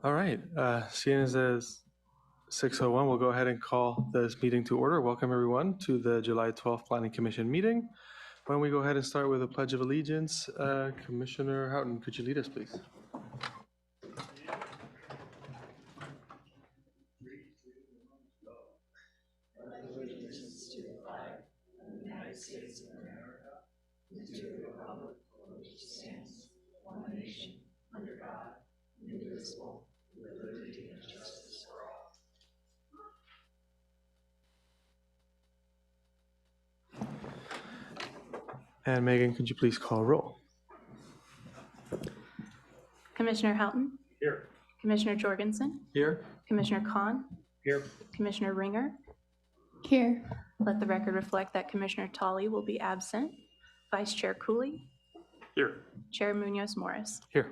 All right, seeing as it's 6:01, we'll go ahead and call this meeting to order. Welcome everyone to the July 12th Planning Commission meeting. Why don't we go ahead and start with a Pledge of Allegiance. Commissioner Houghton, could you lead us, please? Allegiance to the flag of the United States of America and to the republic for which it stands, one nation, under God, indivisible, with liberty and justice for all. And Megan, could you please call roll? Commissioner Houghton. Here. Commissioner Jorgensen. Here. Commissioner Kahn. Here. Commissioner Ringer. Here. Let the record reflect that Commissioner Tolley will be absent. Vice Chair Cooley. Here. Chair Munoz Morris. Here.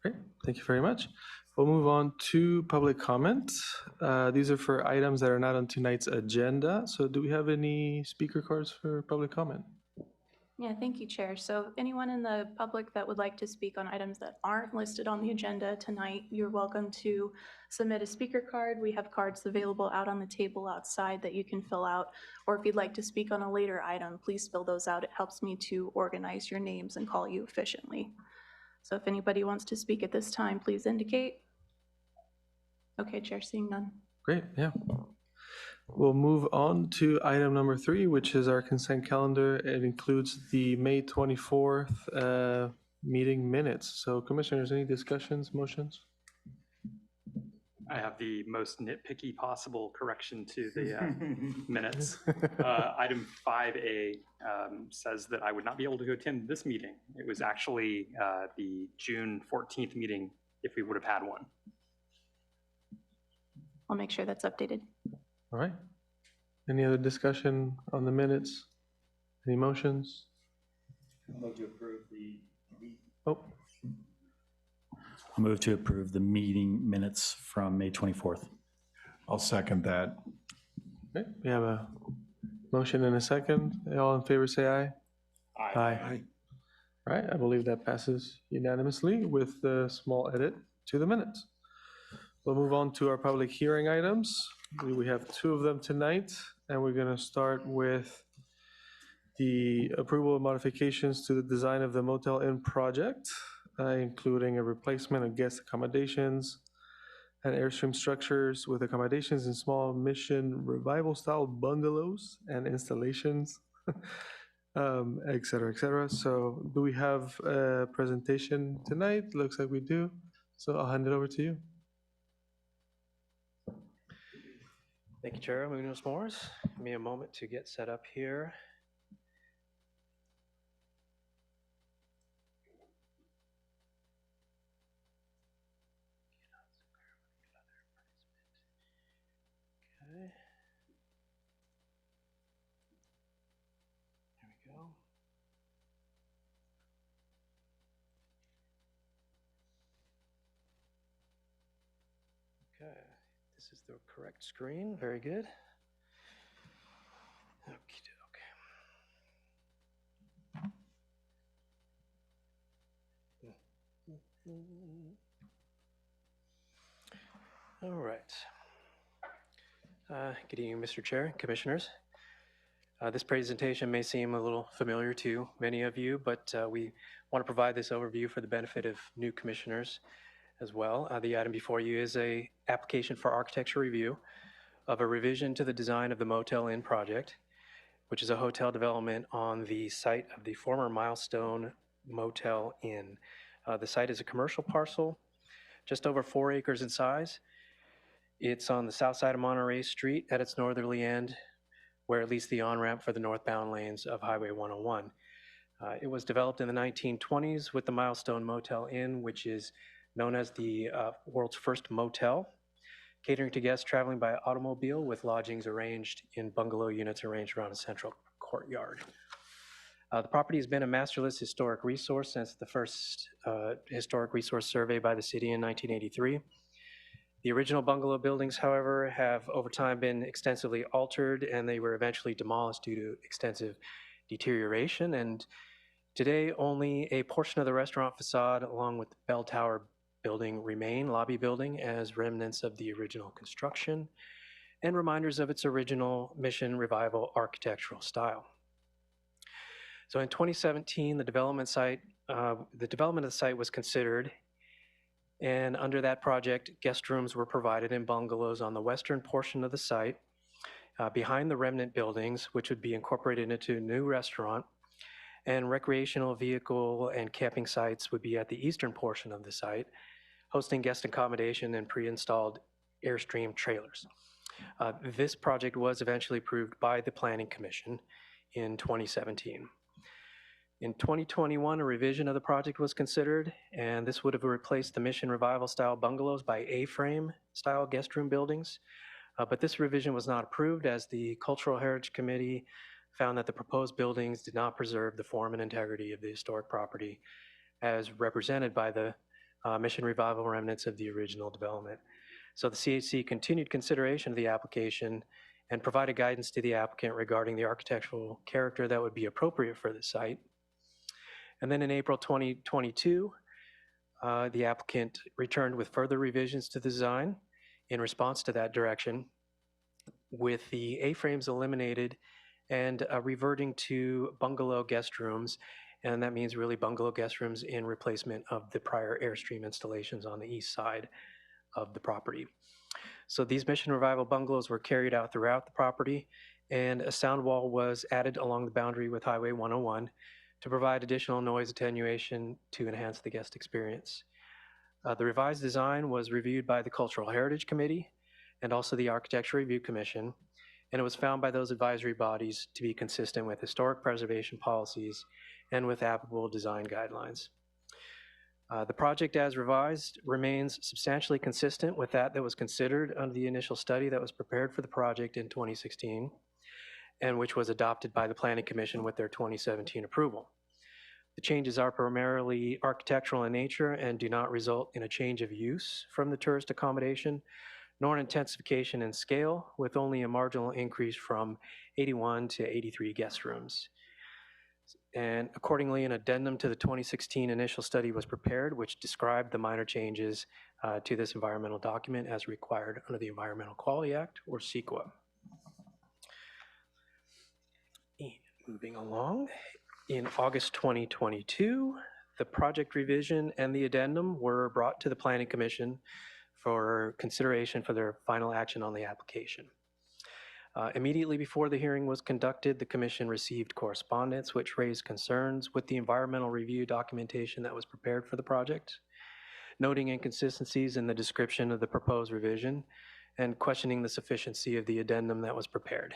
Great, thank you very much. We'll move on to public comment. These are for items that are not on tonight's agenda. So do we have any speaker cards for public comment? Yeah, thank you, Chair. So anyone in the public that would like to speak on items that aren't listed on the agenda tonight, you're welcome to submit a speaker card. We have cards available out on the table outside that you can fill out. Or if you'd like to speak on a later item, please fill those out. It helps me to organize your names and call you efficiently. So if anybody wants to speak at this time, please indicate. Okay, Chair, seeing none. Great, yeah. We'll move on to item number 3, which is our consent calendar. It includes the May 24th meeting minutes. So commissioners, any discussions, motions? I have the most nitpicky possible correction to the minutes. Item 5A says that I would not be able to attend this meeting. It was actually the June 14th meeting if we would have had one. I'll make sure that's updated. All right. Any other discussion on the minutes? Any motions? I'll move to approve the. Oh, I'll move to approve the meeting minutes from May 24th. I'll second that. okay. We have a motion and a second. All in favor say aye. Aye. All right, I believe that passes unanimously with the small edit to the minutes. We'll move on to our public hearing items. We have 2 of them tonight, and we're going to start with the approval of modifications to the design of the Motel Inn project, including a replacement of guest accommodations and Airstream structures with accommodations in small mission revival style bungalows and installations, et cetera, et cetera. So do we have a presentation tonight? Looks like we do. So I'll hand it over to you. Thank you, Chair Munoz Morris. Give me a moment to get set up here. Okay. There we go. Okay. This is the correct screen. Very good. All right. Good evening, Mr. Chair, Commissioners. This presentation may seem a little familiar to many of you, but we want to provide this overview for the benefit of new commissioners as well. The item before you is a application for architecture review of a revision to the design of the Motel Inn project, which is a hotel development on the site of the former Milestone Motel Inn. The site is a commercial parcel, just over 4 acres in size. It's on the south side of Monterey Street at its northerly end, where it leads the on-ramp for the northbound lanes of Highway 101. It was developed in the 1920s with the Milestone Motel Inn, which is known as the world's first motel, catering to guests traveling by automobile with lodgings arranged in bungalow units arranged around a central courtyard. The property has been a master list historic resource since the first historic resource survey by the city in 1983. The original bungalow buildings, however, have over time been extensively altered, and they were eventually demolished due to extensive deterioration. And today, only a portion of the restaurant facade, along with the bell tower building remain lobby building as remnants of the original construction and reminders of its original Mission Revival architectural style. So in 2017, the development of the site was considered, and under that project, guest rooms were provided in bungalows on the western portion of the site, behind the remnant buildings, which would be incorporated into a new restaurant, and recreational vehicle and camping sites would be at the eastern portion of the site, hosting guest accommodation and pre-installed Airstream trailers. This project was eventually approved by the Planning Commission in 2017. In 2021, a revision of the project was considered, and this would have replaced the Mission Revival style bungalows by A-frame style guest room buildings. But this revision was not approved as the Cultural Heritage Committee found that the proposed buildings did not preserve the form and integrity of the historic property as represented by the Mission Revival remnants of the original development. So the CHC continued consideration of the application and provided guidance to the applicant regarding the architectural character that would be appropriate for the site. And then in April 2022, the applicant returned with further revisions to the design in response to that direction, with the A-frames eliminated and reverting to bungalow guest rooms. And that means really bungalow guest rooms in replacement of the prior Airstream installations on the east side of the property. So these Mission Revival bungalows were carried out throughout the property, and a sound wall was added along the boundary with Highway 101 to provide additional noise attenuation to enhance the guest experience. The revised design was reviewed by the Cultural Heritage Committee and also the Architecture Review Commission, and it was found by those advisory bodies to be consistent with historic preservation policies and with applicable design guidelines. The project as revised remains substantially consistent with that was considered under the initial study that was prepared for the project in 2016 and which was adopted by the Planning Commission with their 2017 approval. The changes are primarily architectural in nature and do not result in a change of use from the tourist accommodation, nor an intensification in scale, with only a marginal increase from 81 to 83 guest rooms. And accordingly, an addendum to the 2016 initial study was prepared, which described the minor changes to this environmental document as required under the Environmental Quality Act, or CEQA. Moving along, in August 2022, the project revision and the addendum were brought to the Planning Commission for consideration for their final action on the application. Immediately before the hearing was conducted, the Commission received correspondence which raised concerns with the environmental review documentation that was prepared for the project, noting inconsistencies in the description of the proposed revision and questioning the sufficiency of the addendum that was prepared.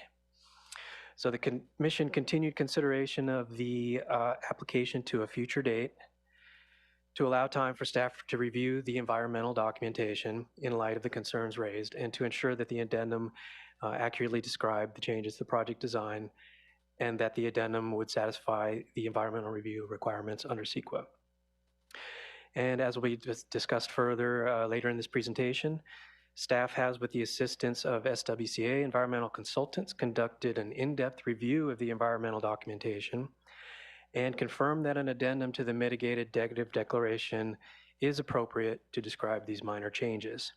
So the Commission continued consideration of the application to a future date to allow time for staff to review the environmental documentation in light of the concerns raised and to ensure that the addendum accurately described the changes to the project design and that the addendum would satisfy the environmental review requirements under CEQA. And as will be discussed further later in this presentation, staff has, with the assistance of SWCA environmental consultants, conducted an in-depth review of the environmental documentation and confirmed that an addendum to the mitigated negative declaration is appropriate to describe these minor changes.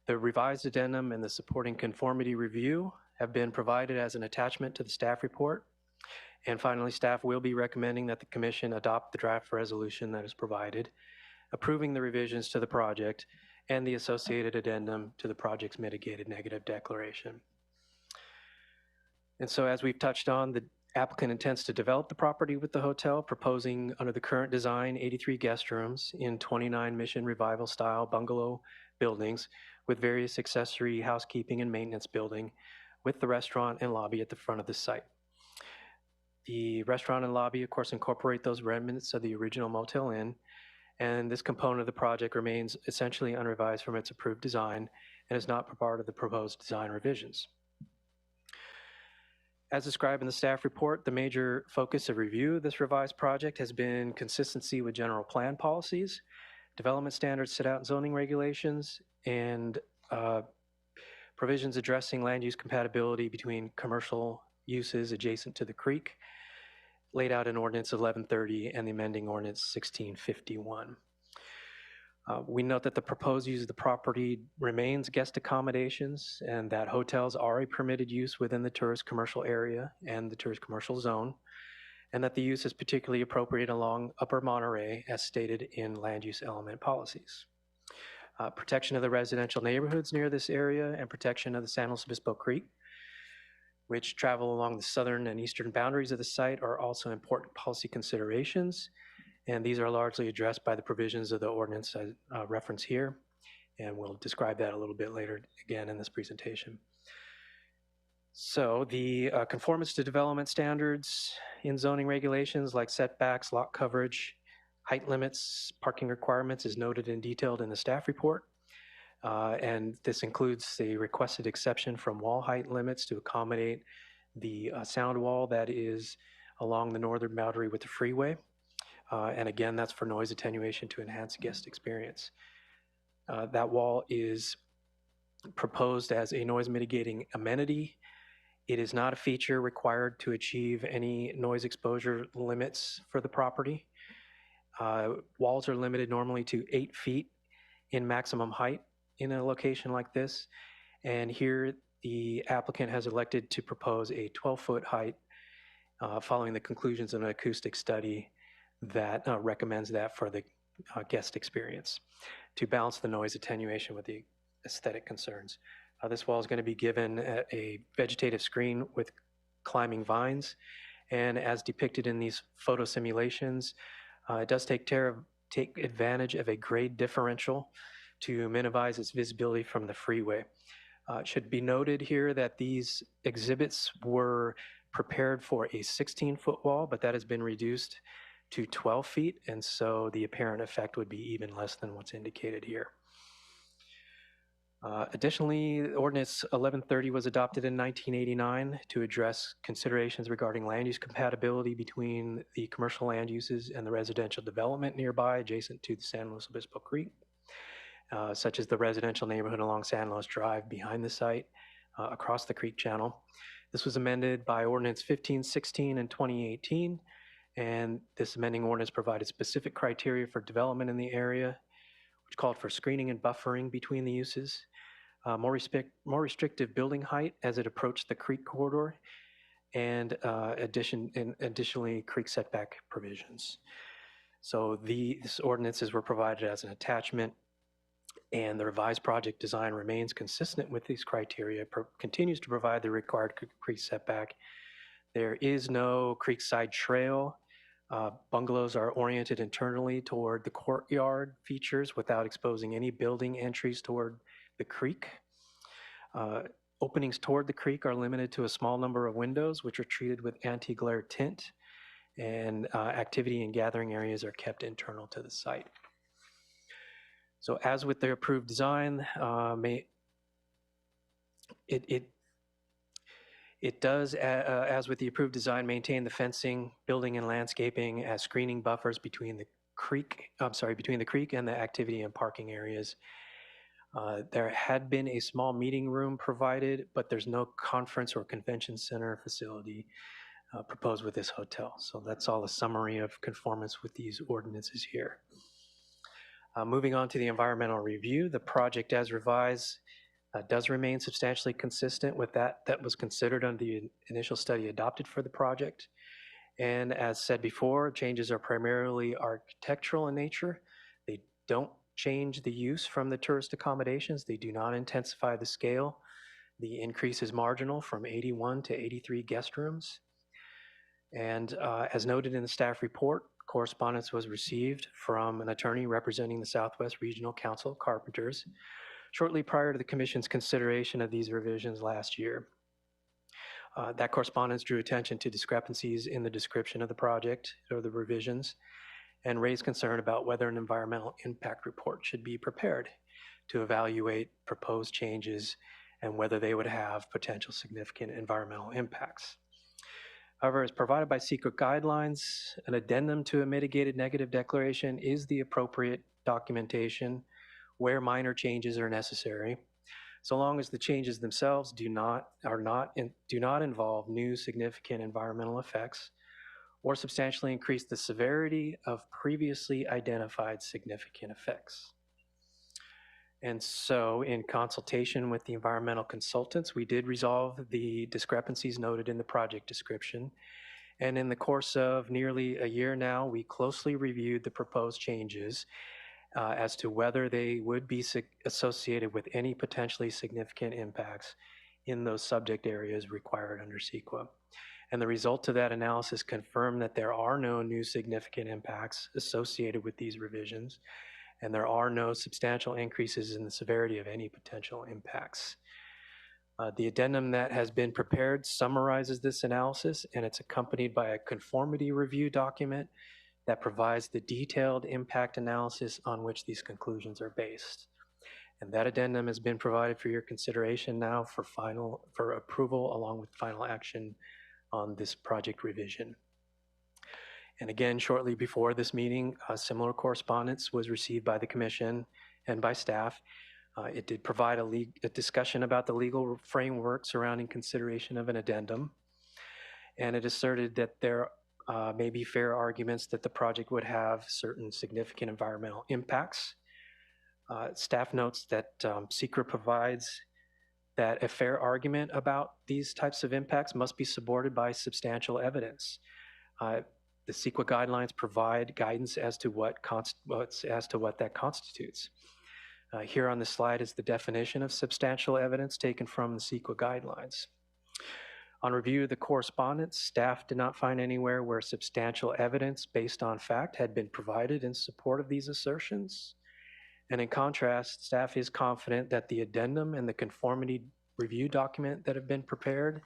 The revised addendum and the supporting conformity review have been provided as an attachment to the staff report. And finally, staff will be recommending that the Commission adopt the draft resolution that is provided, approving the revisions to the project and the associated addendum to the project's mitigated negative declaration. And so as we've touched on, the applicant intends to develop the property with the hotel, proposing under the current design 83 guest rooms in 29 Mission Revival style bungalow buildings with various accessory housekeeping and maintenance building with the restaurant and lobby at the front of the site. The restaurant and lobby, of course, incorporate those remnants of the original Motel Inn, and this component of the project remains essentially unrevised from its approved design and is not part of the proposed design revisions. As described in the staff report, the major focus of review of this revised project has been consistency with general plan policies, development standards set out in zoning regulations, and provisions addressing land use compatibility between commercial uses adjacent to the creek, laid out in Ordinance 1130 and the amending Ordinance 1651. We note that the proposed use of the property remains guest accommodations and that hotels are a permitted use within the tourist commercial area and the tourist commercial zone, and that the use is particularly appropriate along Upper Monterey as stated in land use element policies. Protection of the residential neighborhoods near this area and protection of the San Luis Obispo Creek, which travel along the southern and eastern boundaries of the site, are also important policy considerations. And these are largely addressed by the provisions of the ordinance I reference here. And we'll describe that a little bit later again in this presentation. So the conformance to development standards in zoning regulations like setbacks, lot coverage, height limits, parking requirements is noted and detailed in the staff report. And this includes the requested exception from wall height limits to accommodate the sound wall that is along the northern boundary with the freeway. And again, that's for noise attenuation to enhance guest experience. That wall is proposed as a noise mitigating amenity. It is not a feature required to achieve any noise exposure limits for the property. Walls are limited normally to 8 feet in maximum height in a location like this. And here the applicant has elected to propose a 12-foot height following the conclusions of an acoustic study that recommends that for the guest experience to balance the noise attenuation with the aesthetic concerns. This wall is going to be given a vegetative screen with climbing vines, and as depicted in these photo simulations, it does take advantage of a grade differential to minimize its visibility from the freeway. It should be noted here that these exhibits were prepared for a 16-foot wall, but that has been reduced to 12 feet, and so the apparent effect would be even less than what's indicated here. Additionally, Ordinance 1130 was adopted in 1989 to address considerations regarding land use compatibility between the commercial land uses and the residential development nearby adjacent to the San Luis Obispo Creek, such as the residential neighborhood along San Luis Drive behind the site across the creek channel. This was amended by Ordinance 1516 in 2018, and this amending ordinance provided specific criteria for development in the area, which called for screening and buffering between the uses, more restrictive building height as it approached the creek corridor, and additionally creek setback provisions. So these ordinances were provided as an attachment, and the revised project design remains consistent with these criteria, continues to provide the required creek setback. There is no creekside trail. Bungalows are oriented internally toward the courtyard features without exposing any building entries toward the creek. Openings toward the creek are limited to a small number of windows, which are treated with anti-glare tint, and activity and gathering areas are kept internal to the site. So as with the approved design, it does, as with the approved design, maintain the fencing, building, and landscaping as screening buffers between the creek, between the creek and the activity and parking areas. There had been a small meeting room provided, but there's no conference or convention center facility proposed with this hotel. So that's all a summary of conformance with these ordinances here. Moving on to the environmental review, the project as revised does remain substantially consistent with that was considered under the initial study adopted for the project. And as said before, changes are primarily architectural in nature. They don't change the use from the tourist accommodations. They do not intensify the scale. The increase is marginal from 81 to 83 guest rooms. And as noted in the staff report, correspondence was received from an attorney representing the Southwest Regional Council of Carpenters shortly prior to the Commission's consideration of these revisions last year. That correspondence drew attention to discrepancies in the description of the project or the revisions and raised concern about whether an environmental impact report should be prepared to evaluate proposed changes and whether they would have potential significant environmental impacts. However, as provided by secret guidelines, an addendum to a mitigated negative declaration is the appropriate documentation where minor changes are necessary, so long as the changes themselves do not involve new significant environmental effects or substantially increase the severity of previously identified significant effects. And so in consultation with the environmental consultants, we did resolve the discrepancies noted in the project description. And in the course of nearly a year now, we closely reviewed the proposed changes as to whether they would be associated with any potentially significant impacts in those subject areas required under CEQA. And the result of that analysis confirmed that there are no new significant impacts associated with these revisions, and there are no substantial increases in the severity of any potential impacts. The addendum that has been prepared summarizes this analysis, and it's accompanied by a conformity review document that provides the detailed impact analysis on which these conclusions are based. And that addendum has been provided for your consideration now for approval along with final action on this project revision. And again, shortly before this meeting, similar correspondence was received by the commission and by staff. It did provide a discussion about the legal framework surrounding consideration of an addendum. And it asserted that there may be fair arguments that the project would have certain significant environmental impacts. Staff notes that CEQA provides that a fair argument about these types of impacts must be supported by substantial evidence. The CEQA guidelines provide guidance as to what that constitutes. Here on the slide is the definition of substantial evidence taken from the CEQA guidelines. On review of the correspondence, staff did not find anywhere where substantial evidence based on fact had been provided in support of these assertions. And in contrast, staff is confident that the addendum and the conformity review document that have been prepared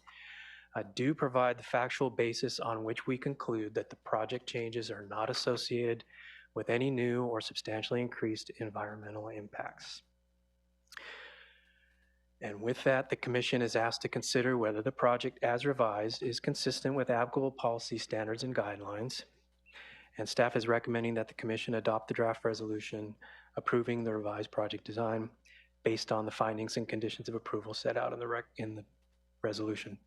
do provide the factual basis on which we conclude that the project changes are not associated with any new or substantially increased environmental impacts. And with that, the commission is asked to consider whether the project as revised is consistent with applicable policy standards and guidelines. And staff is recommending that the commission adopt the draft resolution approving the revised project design based on the findings and conditions of approval set out in the resolution.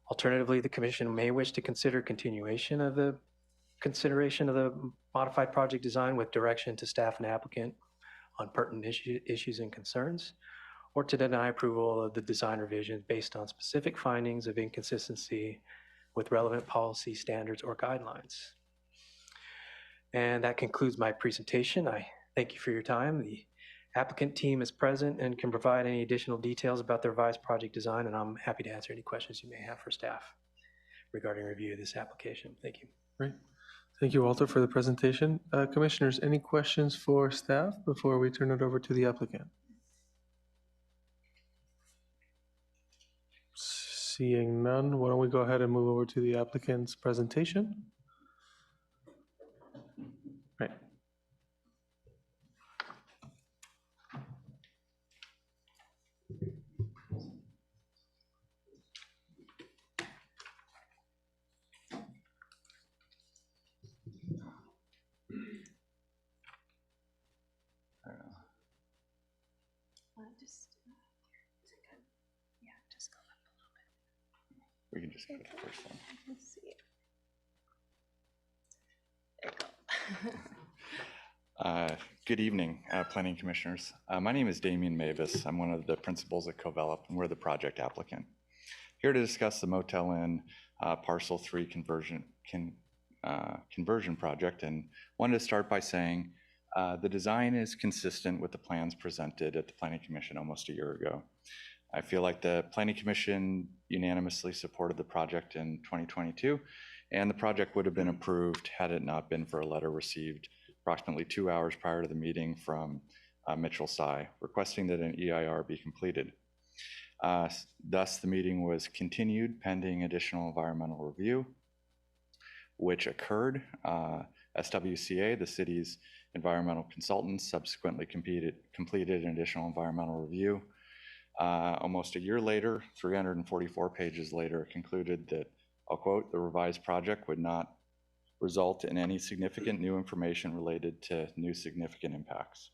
Alternatively, the commission may wish to consider continuation of the consideration of the modified project design with direction to staff and applicant on pertinent issues and concerns, or to deny approval of the design revision based on specific findings of inconsistency with relevant policy standards or guidelines. And that concludes my presentation. I thank you for your time. The applicant team is present and can provide any additional details about the revised project design, and I'm happy to answer any questions you may have for staff regarding review of this application. Thank you. Great. Thank you, Walter, for the presentation. Commissioners, any questions for staff before we turn it over to the applicant? Seeing none, why don't we go ahead and move over to the applicant's presentation? Right. We can just go to the first one. Let's see. There you go. Good evening, Planning Commissioners. My name is Damian Mavis. I'm one of the principals at Covelop, and we're the project applicant. Here to discuss the Motel Inn Parcel 3 conversion project, and wanted to start by saying the design is consistent with the plans presented at the Planning Commission almost a year ago. I feel like the Planning Commission unanimously supported the project in 2022, and the project would have been approved had it not been for a letter received approximately 2 hours prior to the meeting from Mitchell Sy, requesting that an EIR be completed. Thus, the meeting was continued pending additional environmental review, which occurred. SWCA, the city's environmental consultants, subsequently completed an additional environmental review. Almost a year later, 344 pages later, concluded that, I'll quote, the revised project would not result in any significant new information related to new significant impacts.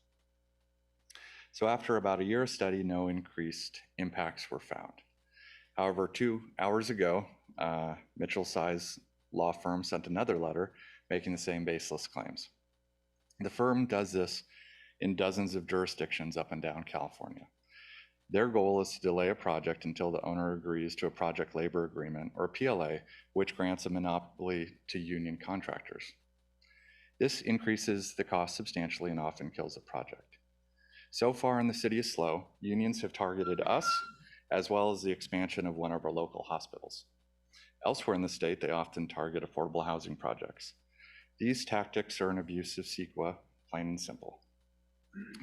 So after about a year of study, no increased impacts were found. However, 2 hours ago, Mitchell Sy's law firm sent another letter making the same baseless claims. The firm does this in dozens of jurisdictions up and down California. Their goal is to delay a project until the owner agrees to a project labor agreement, or PLA, which grants a monopoly to union contractors. This increases the cost substantially and often kills the project. So far in the city of SLO, unions have targeted us as well as the expansion of one of our local hospitals. Elsewhere in the state, they often target affordable housing projects. These tactics are an abuse of CEQA, plain and simple.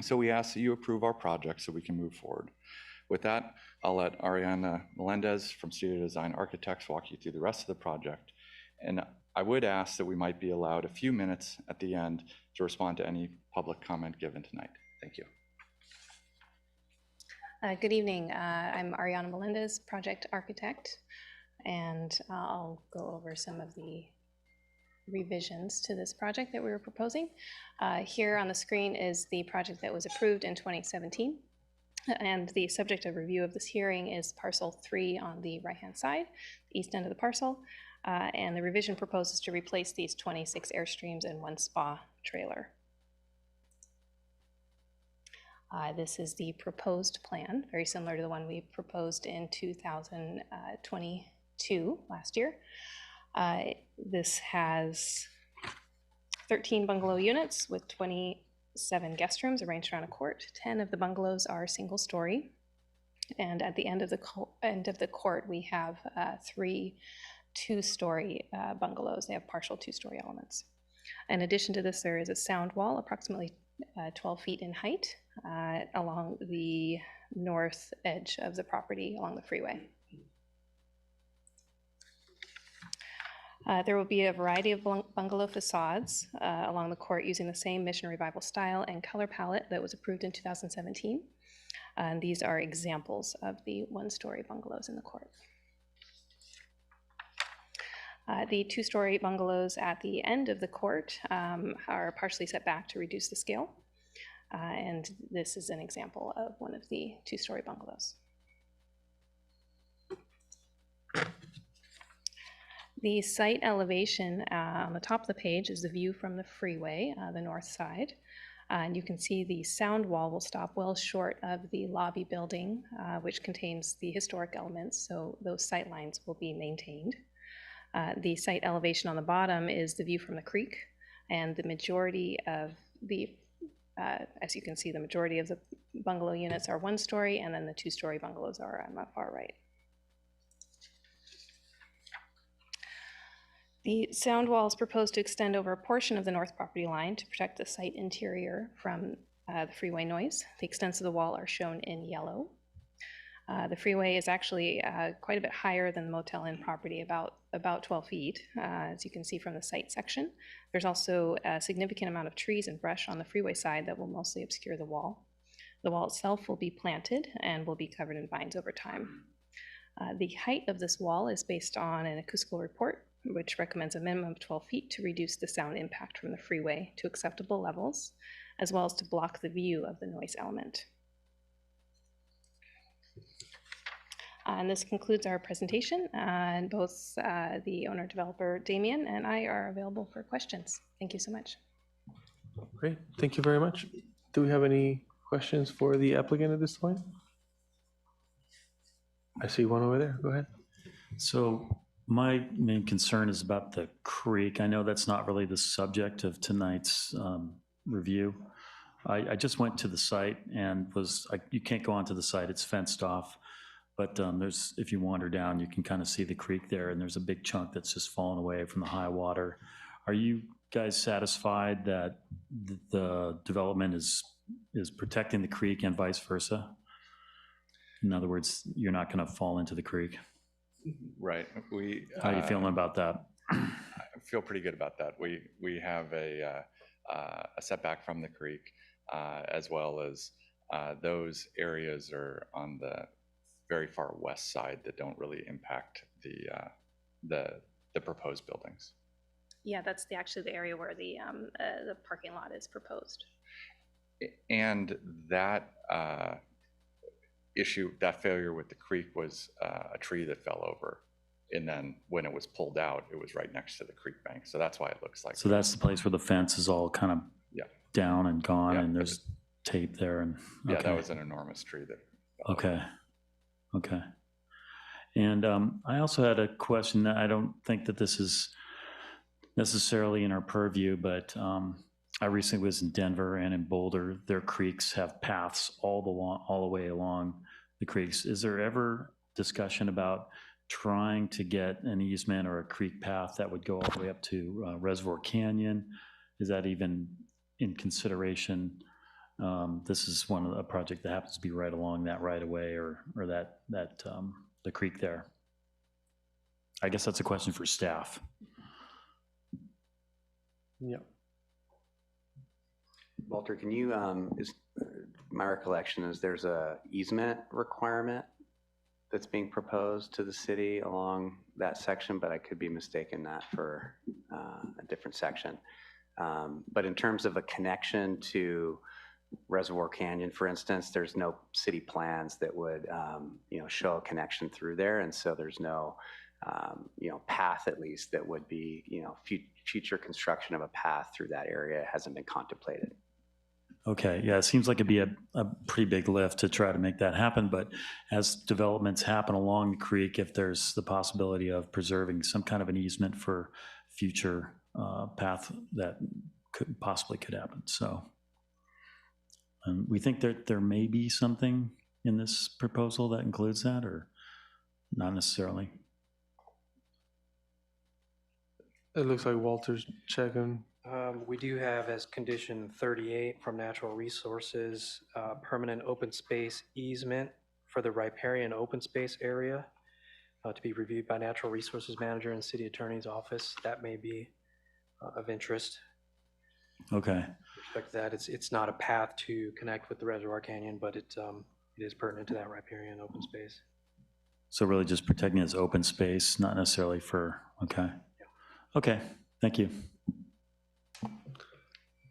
So we ask that you approve our project so we can move forward. With that, I'll let Ariana Melendez from Studio Design Architects walk you through the rest of the project. And I would ask that we might be allowed a few minutes at the end to respond to any public comment given tonight. Thank you. Good evening. I'm Ariana Melendez, project architect, and I'll go over some of the revisions to this project that we were proposing. Here on the screen is the project that was approved in 2017, and the subject of review of this hearing is parcel 3 on the right-hand side, the east end of the parcel, and the revision proposes to replace these 26 Airstreams and 1 spa trailer. This is the proposed plan, very similar to the one we proposed in 2022, last year. This has 13 bungalow units with 27 guest rooms arranged around a court. 10 of the bungalows are single story. And at the end of the court, we have 3 two-story bungalows. They have partial two-story elements. In addition to this, there is a sound wall approximately 12 feet in height along the north edge of the property along the freeway. There will be a variety of bungalow facades along the court using the same Mission Revival style and color palette that was approved in 2017. And these are examples of the 1-story bungalows in the court. The 2-story bungalows at the end of the court are partially set back to reduce the scale. And this is an example of one of the 2-story bungalows. The site elevation on the top of the page is the view from the freeway, the north side. And you can see the sound wall will stop well short of the lobby building, which contains the historic elements, so those sight lines will be maintained. The site elevation on the bottom is the view from the creek, and the majority of the, as you can see, the majority of the bungalow units are 1-story, and then the 2-story bungalows are on the far right. The sound wall is proposed to extend over a portion of the north property line to protect the site interior from the freeway noise. The extents of the wall are shown in yellow. The freeway is actually quite a bit higher than the Motel Inn property, about 12 feet, as you can see from the site section. There's also a significant amount of trees and brush on the freeway side that will mostly obscure the wall. The wall itself will be planted and will be covered in vines over time. The height of this wall is based on an acoustical report, which recommends a minimum of 12 feet to reduce the sound impact from the freeway to acceptable levels, as well as to block the view of the noise element. And this concludes our presentation, and both the owner-developer, Damien, and I are available for questions. Thank you so much. Great, thank you very much. Do we have any questions for the applicant at this point? I see one over there, go ahead. So my main concern is about the creek. I know that's not really the subject of tonight's review. I just went to the site and you can't go onto the site, it's fenced off. But if you wander down, you can kind of see the creek there, and there's a big chunk that's just fallen away from the high water. Are you guys satisfied that the development is protecting the creek and vice versa? In other words, you're not going to fall into the creek? Right. How are you feeling about that? I feel pretty good about that. We have a setback from the creek, as well as those areas are on the very far west side that don't really impact the proposed buildings. Yeah, that's actually the area where the parking lot is proposed. And that that failure with the creek was a tree that fell over. And then when it was pulled out, it was right next to the creek bank. So that's why it looks like. So that's the place where the fence is all kind of down and gone, and there's tape there and. Yeah, okay. that was an enormous tree that. Okay, okay. And I also had a question that I don't think that this is necessarily in our purview, but I recently was in Denver and in Boulder. Their creeks have paths all the way along the creeks. Is there ever discussion about trying to get an easement or a creek path that would go all the way up to Reservoir Canyon? Is that even in consideration? This is a project that happens to be right along that right of way or that the creek there. I guess that's a question for staff. Yeah. Walter, can you, my recollection is there's a easement requirement that's being proposed to the city along that section, but I could be mistaken that for a different section. But in terms of a connection to Reservoir Canyon, for instance, there's no city plans that would, show a connection through there. And so there's no, path at least that would be, future construction of a path through that area hasn't been contemplated. Okay, yeah, it seems like it'd be a pretty big lift to try to make that happen, but as developments happen along the creek, if there's the possibility of preserving some kind of an easement for future path, that possibly could happen. So we think that there may be something in this proposal that includes that, or not necessarily. It looks like Walter's checking. We do have as condition 38 from Natural Resources, permanent open space easement for the riparian open space area to be reviewed by Natural Resources Manager and City Attorney's Office. That may be of interest. Okay. With respect to that, it's not a path to connect with the Reservoir Canyon, but it is pertinent to that riparian open space. So really just protecting it as open space, not necessarily for, okay. Yeah. Okay, thank you.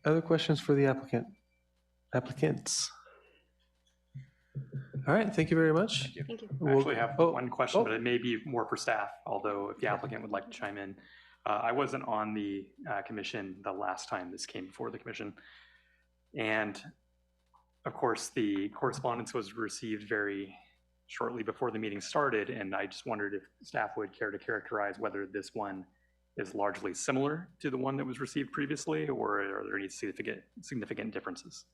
Other questions for the applicants? All right, thank you very much. Thank you. I actually have one question, but it may be more for staff, although if the applicant would like to chime in. I wasn't on the commission the last time this came before the commission. And of course, the correspondence was received very shortly before the meeting started, and I just wondered if staff would care to characterize whether this one is largely similar to the one that was received previously, or are there any significant differences?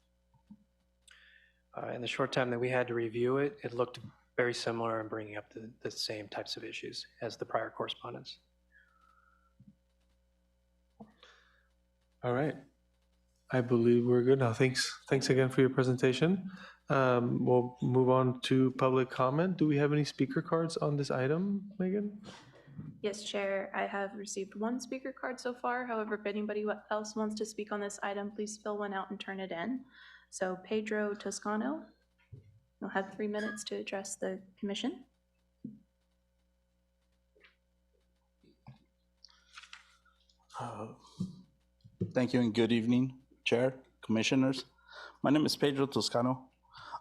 In the short time that we had to review it, it looked very similar and bringing up the same types of issues as the prior correspondence. All right. I believe we're good now. Thanks again for your presentation. We'll move on to public comment. Do we have any speaker cards on this item, Megan? Yes, Chair. I have received one speaker card so far. However, if anybody else wants to speak on this item, please fill one out and turn it in. So Pedro Toscano, you'll have 3 minutes to address the commission. Thank you and good evening, Chair, Commissioners. My name is Pedro Toscano.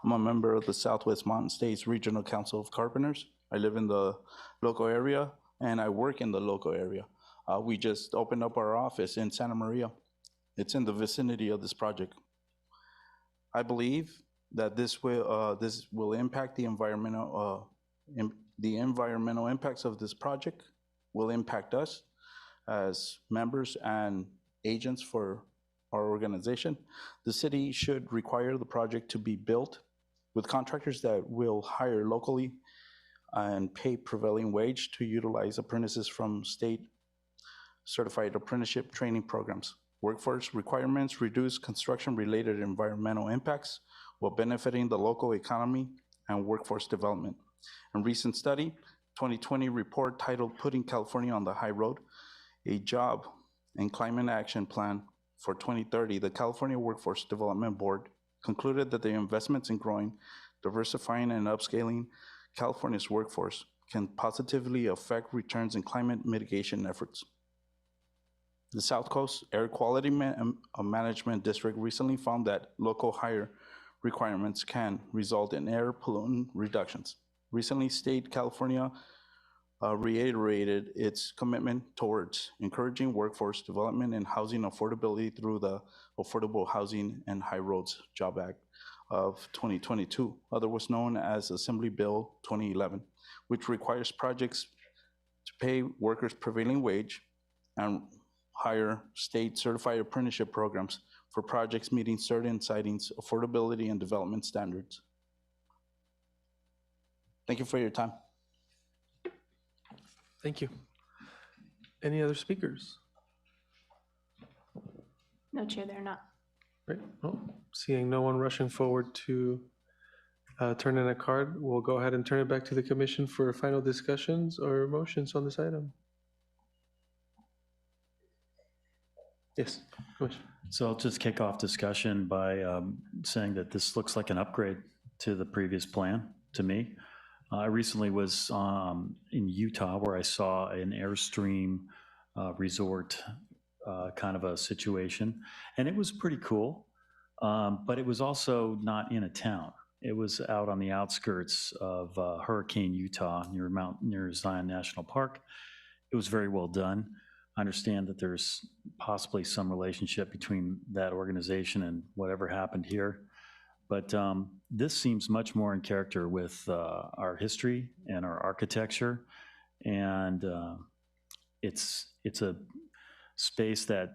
I'm a member of the Southwest Mountain States Regional Council of Carpenters. I live in the local area and I work in the local area. We just opened up our office in Santa Maria. It's in the vicinity of this project. I believe that this will impact the environmental impacts of this project, will impact us as members and agents for our organization. The city should require the project to be built with contractors that will hire locally and pay prevailing wage to utilize apprentices from state certified apprenticeship training programs. Workforce requirements reduce construction-related environmental impacts while benefiting the local economy and workforce development. A recent study, 2020 report titled Putting California on the High Road, a Job and Climate Action Plan for 2030, the California Workforce Development Board concluded that the investments in growing, diversifying, and upscaling California's workforce can positively affect returns in climate mitigation efforts. The South Coast Air Quality Management District recently found that local hire requirements can result in air pollutant reductions. Recently, State California reiterated its commitment towards encouraging workforce development and housing affordability through the Affordable Housing and High Roads Job Act of 2022, otherwise known as Assembly Bill 2011, which requires projects to pay workers prevailing wage and hire state certified apprenticeship programs for projects meeting certain sidings, affordability, and development standards. Thank you for your time. Thank you. Any other speakers? No, Chair, they're not. Great. Well, seeing no one rushing forward to turn in a card, we'll go ahead and turn it back to the commission for final discussions or motions on this item. Yes, Commissioner. So I'll just kick off discussion by saying that this looks like an upgrade to the previous plan to me. I recently was in Utah where I saw an Airstream resort kind of a situation, and it was pretty cool, but it was also not in a town. It was out on the outskirts of Hurricane, Utah, near Zion National Park. It was very well done. I understand that there's possibly some relationship between that organization and whatever happened here. But this seems much more in character with our history and our architecture. And it's a space that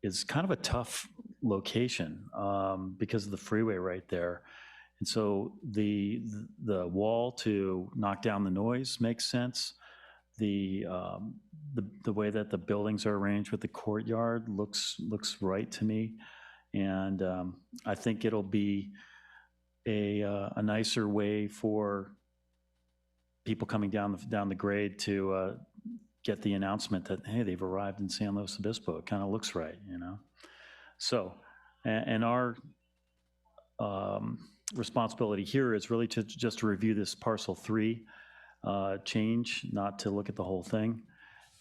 is kind of a tough location because of the freeway right there. And so the wall to knock down the noise makes sense. The way that the buildings are arranged with the courtyard looks right to me. And I think it'll be a nicer way for people coming down the grade to get the announcement that, hey, they've arrived in San Luis Obispo. It kind of looks right, you know? So, and our responsibility here is really to just to review this parcel 3 change, not to look at the whole thing.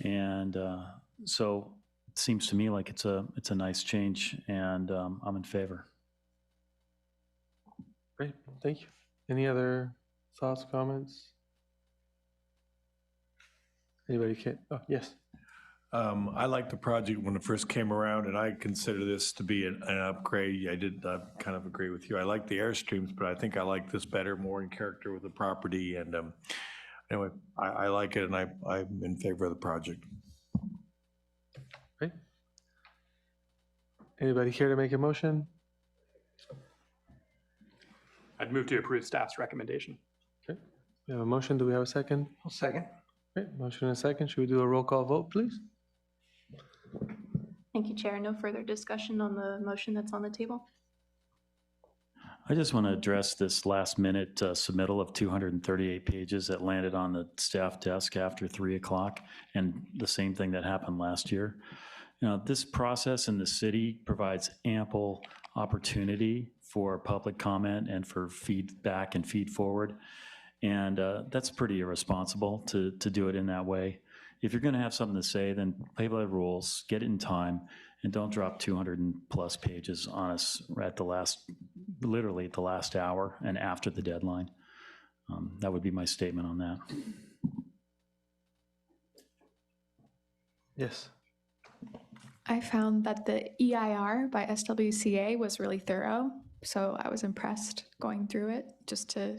And so it seems to me like it's a nice change, and I'm in favor. Great, thank you. Any other thoughts, comments? Anybody can? Oh, yes. I liked the project when it first came around, and I consider this to be an upgrade. I kind of agree with you. I like the Airstreams, but I think I like this better, more in character with the property. And anyway, I like it, and I'm in favor of the project. Great. Anybody care to make a motion? I'd move to approve staff's recommendation. Okay, we have a motion. Do we have a second? I'll second. Great, motion and a second. Should we do a roll call vote, please? Thank you, Chair. No further discussion on the motion that's on the table. I just want to address this last minute submittal of 238 pages that landed on the staff desk after 3 o'clock, and the same thing that happened last year. You know, this process in the city provides ample opportunity for public comment and for feedback and feed forward. And that's pretty irresponsible to do it in that way. If you're going to have something to say, then play by the rules, get it in time, and don't drop 200+ pages on us at literally at the last hour and after the deadline. That would be my statement on that. Yes. I found that the EIR by SWCA was really thorough, so I was impressed going through it just to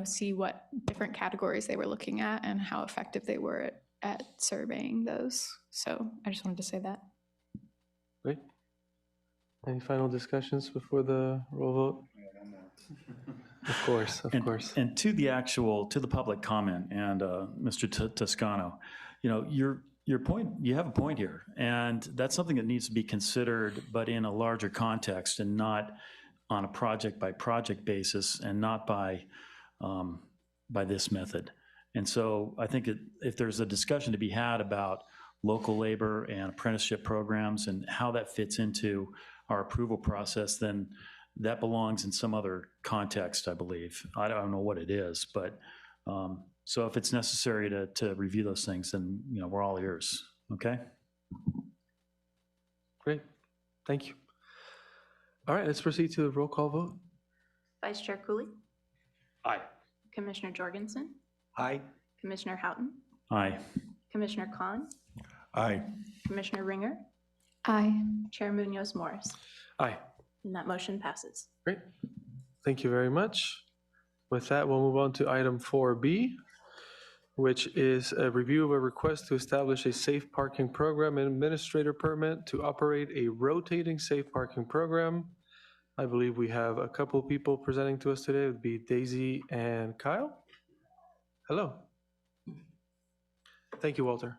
see what different categories they were looking at and how effective they were at surveying those. So I just wanted to say that. Great. Any final discussions before the roll vote? Of course. And to the public comment, and Mr. Toscano, your point, you have a point here, and that's something that needs to be considered, but in a larger context and not on a project by project basis, and not by this method. And so I think if there's a discussion to be had about local labor and apprenticeship programs and how that fits into our approval process, then that belongs in some other context, I believe. I don't know what it is, but so if it's necessary to review those things, then we're all ears. Okay. Great. Thank you. All right, let's proceed to the roll call vote. Vice Chair Cooley, Aye. Commissioner Jorgensen, Aye. Commissioner Houghton, Aye. Commissioner Khan, Aye. Commissioner Ringer, Aye. Chair Munoz Morris. Aye. And that motion passes. Great. Thank you very much. With that, we'll move on to item 4B, which is a review of a request to establish a safe parking program and administrator permit to operate a rotating safe parking program. I believe we have a couple people presenting to us today. It would be Daisy and Kyle. Hello. Thank you, Walter.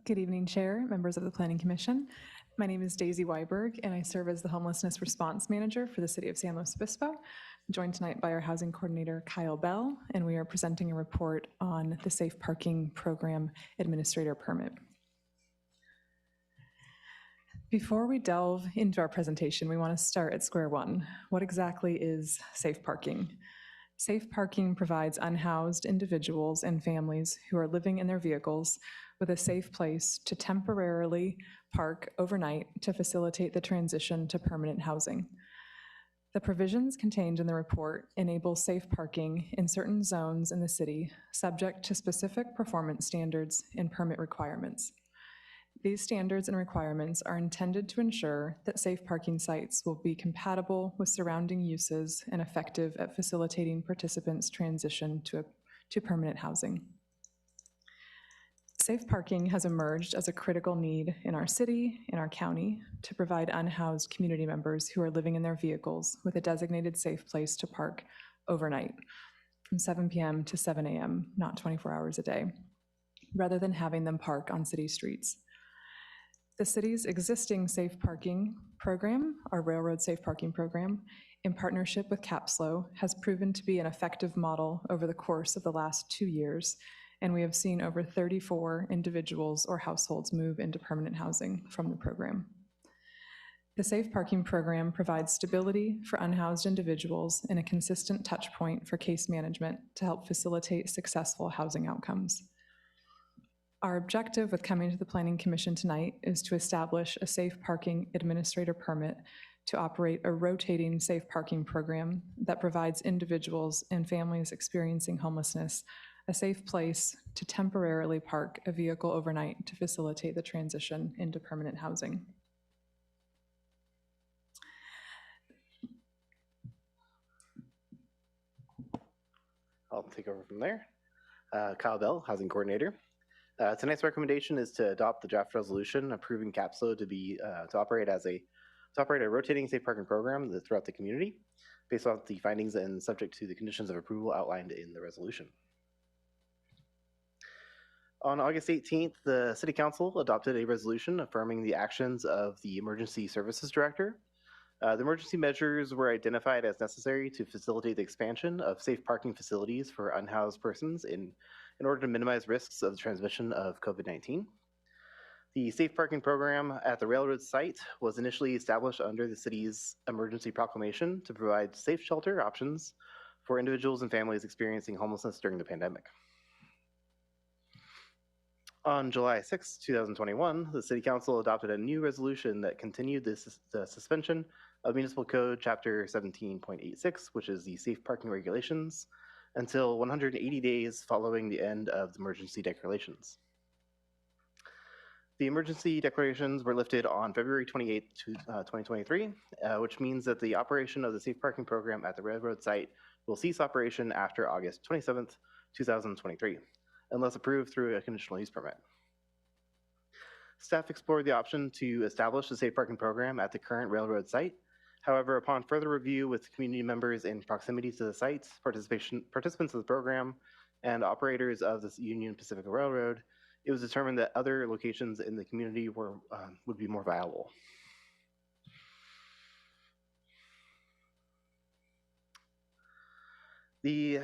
Good evening, Chair, members of the Planning Commission. My name is Daisy Weiberg, and I serve as the Homelessness Response Manager for the City of San Luis Obispo. I'm joined tonight by our Housing Coordinator, Kyle Bell, and we are presenting a report on the Safe Parking Program Administrator Permit. Before we delve into our presentation, we want to start at square one. What exactly is safe parking? Safe parking provides unhoused individuals and families who are living in their vehicles with a safe place to temporarily park overnight to facilitate the transition to permanent housing. The provisions contained in the report enable safe parking in certain zones in the city, subject to specific performance standards and permit requirements. These standards and requirements are intended to ensure that safe parking sites will be compatible with surrounding uses and effective at facilitating participants' transition to permanent housing. Safe parking has emerged as a critical need in our city, in our county, to provide unhoused community members who are living in their vehicles with a designated safe place to park overnight from 7 p.m. to 7 a.m., not 24 hours a day, rather than having them park on city streets. The city's existing safe parking program, our Railroad Safe Parking Program, in partnership with Capslo, has proven to be an effective model over the course of the last 2 years, and we have seen over 34 individuals or households move into permanent housing from the program. The Safe Parking Program provides stability for unhoused individuals and a consistent touch point for case management to help facilitate successful housing outcomes. Our objective with coming to the Planning Commission tonight is to establish a safe parking administrator permit to operate a rotating safe parking program that provides individuals and families experiencing homelessness a safe place to temporarily park a vehicle overnight to facilitate the transition into permanent housing. I'll take over from there. Kyle Bell, Housing Coordinator. Tonight's recommendation is to adopt the draft resolution approving Capslo to operate a rotating safe parking program throughout the community, based on the findings and subject to the conditions of approval outlined in the resolution. On August 18th, the City Council adopted a resolution affirming the actions of the Emergency Services Director. The emergency measures were identified as necessary to facilitate the expansion of safe parking facilities for unhoused persons in order to minimize risks of the transmission of COVID-19. The safe parking program at the railroad site was initially established under the city's emergency proclamation to provide safe shelter options for individuals and families experiencing homelessness during the pandemic. On July 6, 2021, the City Council adopted a new resolution that continued the suspension of Municipal Code Chapter 17.86, which is the safe parking regulations, until 180 days following the end of the emergency declarations. The emergency declarations were lifted on February 28, 2023, which means that the operation of the safe parking program at the railroad site will cease operation after August 27, 2023. Unless approved through a conditional use permit. Staff explored the option to establish a safe parking program at the current railroad site. However, upon further review with community members in proximity to the site, participants of the program, and operators of the Union Pacific Railroad, it was determined that other locations in the community would be more viable. The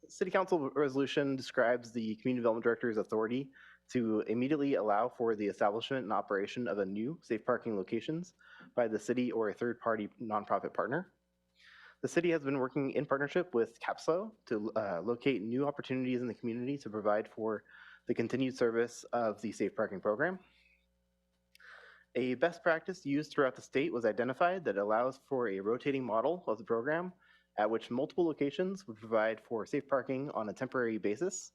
City Council resolution describes the Community Development Director's authority to immediately allow for the establishment and operation of a new safe parking locations by the city or a third-party nonprofit partner. The city has been working in partnership with CAPSLO to locate new opportunities in the community to provide for the continued service of the safe parking program. A best practice used throughout the state was identified that allows for a rotating model of the program at which multiple locations would provide for safe parking on a temporary basis,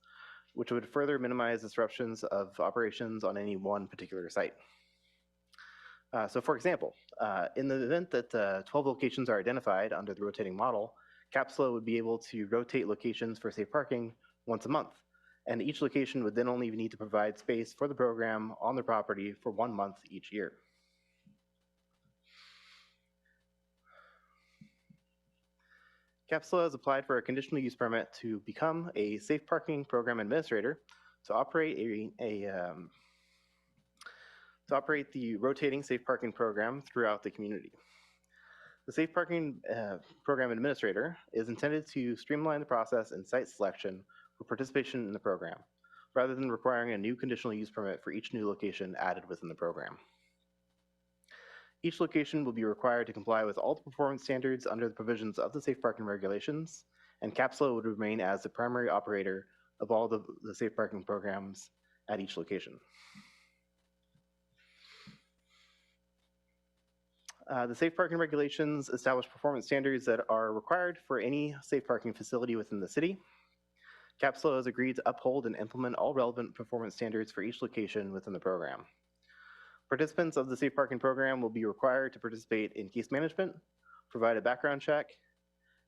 which would further minimize disruptions of operations on any one particular site. So for example, in the event that 12 locations are identified under the rotating model, CAPSLO would be able to rotate locations for safe parking once a month, and each location would then only need to provide space for the program on the property for 1 month each year. CAPSLO has applied for a conditional use permit to become a safe parking program administrator to operate the rotating safe parking program throughout the community. The safe parking program administrator is intended to streamline the process and site selection for participation in the program, rather than requiring a new conditional use permit for each new location added within the program. Each location will be required to comply with all the performance standards under the provisions of the safe parking regulations, and CAPSLO would remain as the primary operator of all the safe parking programs at each location. The safe parking regulations establish performance standards that are required for any safe parking facility within the city. CAPSLO has agreed to uphold and implement all relevant performance standards for each location within the program. Participants of the safe parking program will be required to participate in case management, provide a background check,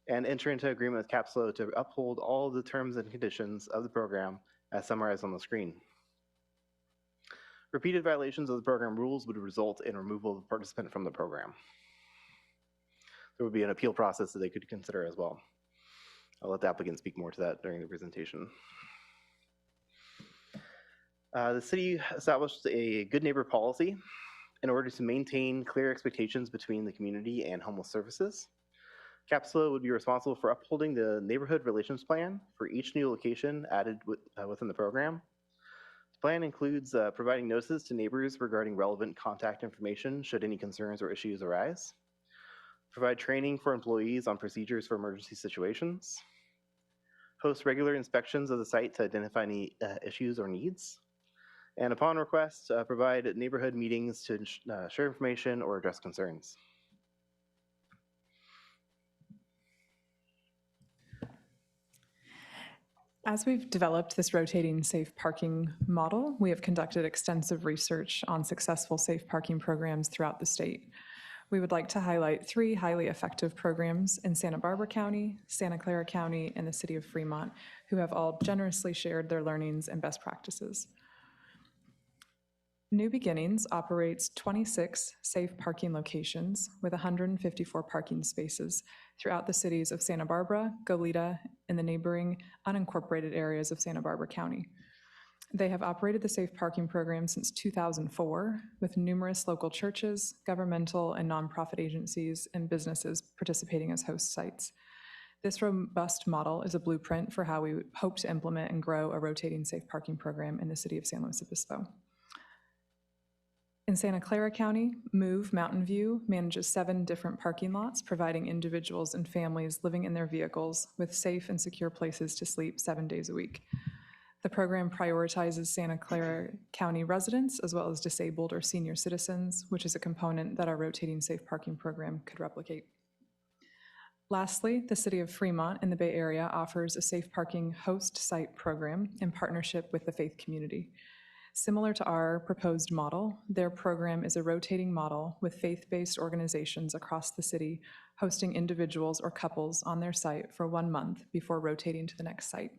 and enter into agreement with CAPSLO to uphold all of the terms and conditions of the program as summarized on the screen. Repeated violations of the program rules would result in removal of the participant from the program. There would be an appeal process that they could consider as well. I'll let the applicant speak more to that during the presentation. The city established a good neighbor policy in order to maintain clear expectations between the community and homeless services. CAPSLO would be responsible for upholding the neighborhood relations plan for each new location added within the program. The plan includes providing notices to neighbors regarding relevant contact information should any concerns or issues arise. Provide training for employees on procedures for emergency situations. Host regular inspections of the site to identify any issues or needs. And upon request, provide neighborhood meetings to share information or address concerns. As we've developed this rotating safe parking model, we have conducted extensive research on successful safe parking programs throughout the state. We would like to highlight 3 highly effective programs in Santa Barbara County, Santa Clara County, and the city of Fremont, who have all generously shared their learnings and best practices. New Beginnings operates 26 safe parking locations with 154 parking spaces throughout the cities of Santa Barbara, Goleta, and the neighboring unincorporated areas of Santa Barbara County. They have operated the safe parking program since 2004, with numerous local churches, governmental and nonprofit agencies, and businesses participating as host sites. This robust model is a blueprint for how we hope to implement and grow a rotating safe parking program in the city of San Luis Obispo. In Santa Clara County, Move Mountain View manages 7 different parking lots, providing individuals and families living in their vehicles with safe and secure places to sleep 7 days a week. The program prioritizes Santa Clara County residents as well as disabled or senior citizens, which is a component that our rotating safe parking program could replicate. Lastly, the city of Fremont in the Bay Area offers a safe parking host site program in partnership with the faith community. Similar to our proposed model, their program is a rotating model with faith-based organizations across the city hosting individuals or couples on their site for 1 month before rotating to the next site.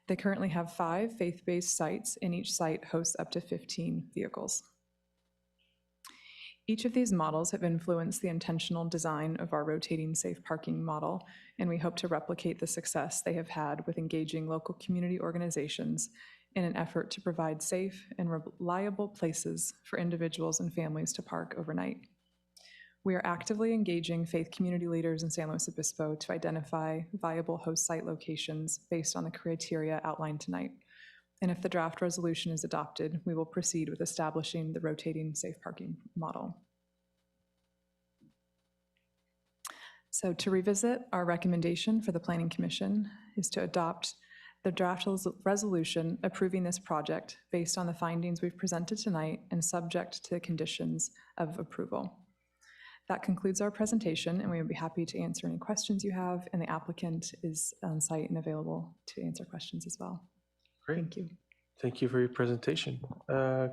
They currently have 5 faith-based sites, and each site hosts up to 15 vehicles. Each of these models have influenced the intentional design of our rotating safe parking model, and we hope to replicate the success they have had with engaging local community organizations in an effort to provide safe and reliable places for individuals and families to park overnight. We are actively engaging faith community leaders in San Luis Obispo to identify viable host site locations based on the criteria outlined tonight. And if the draft resolution is adopted, we will proceed with establishing the rotating safe parking model. So to revisit, our recommendation for the Planning Commission is to adopt the draft resolution approving this project based on the findings we've presented tonight and subject to the conditions of approval. That concludes our presentation, and we would be happy to answer any questions you have, and the applicant is on site and available to answer questions as well. Great. Thank you. Thank you for your presentation.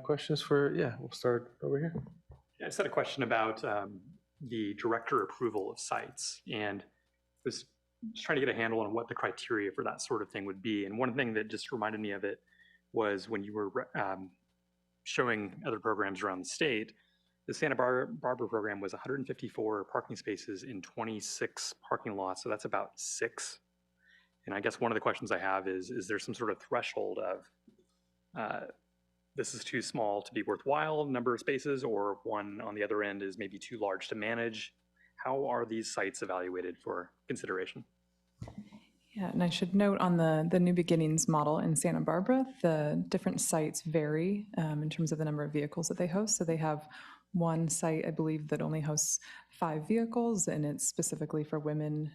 Questions for, we'll start over here. I just had a question about the director approval of sites, and was just trying to get a handle on what the criteria for that sort of thing would be. And one thing that just reminded me of it was when you were showing other programs around the state, the Santa Barbara program was 154 parking spaces in 26 parking lots, so that's about 6. And I guess one of the questions I have is there some sort of threshold of this is too small to be worthwhile number of spaces, or one on the other end is maybe too large to manage? How are these sites evaluated for consideration? Yeah, and I should note on the New Beginnings model in Santa Barbara, the different sites vary in terms of the number of vehicles that they host. So they have one site, I believe, that only hosts 5 vehicles, and it's specifically for women.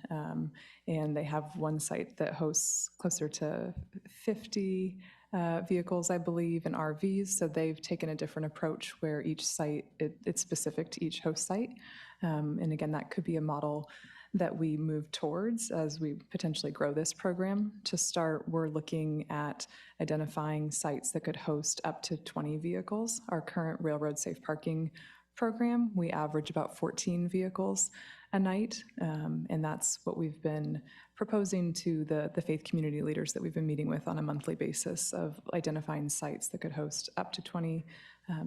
And they have one site that hosts closer to 50 vehicles, I believe, and RVs. So they've taken a different approach where each site, it's specific to each host site. And again, that could be a model that we move towards as we potentially grow this program. To start, we're looking at identifying sites that could host up to 20 vehicles. Our current railroad safe parking program, we average about 14 vehicles a night, and that's what we've been proposing to the faith community leaders that we've been meeting with on a monthly basis, of identifying sites that could host up to 20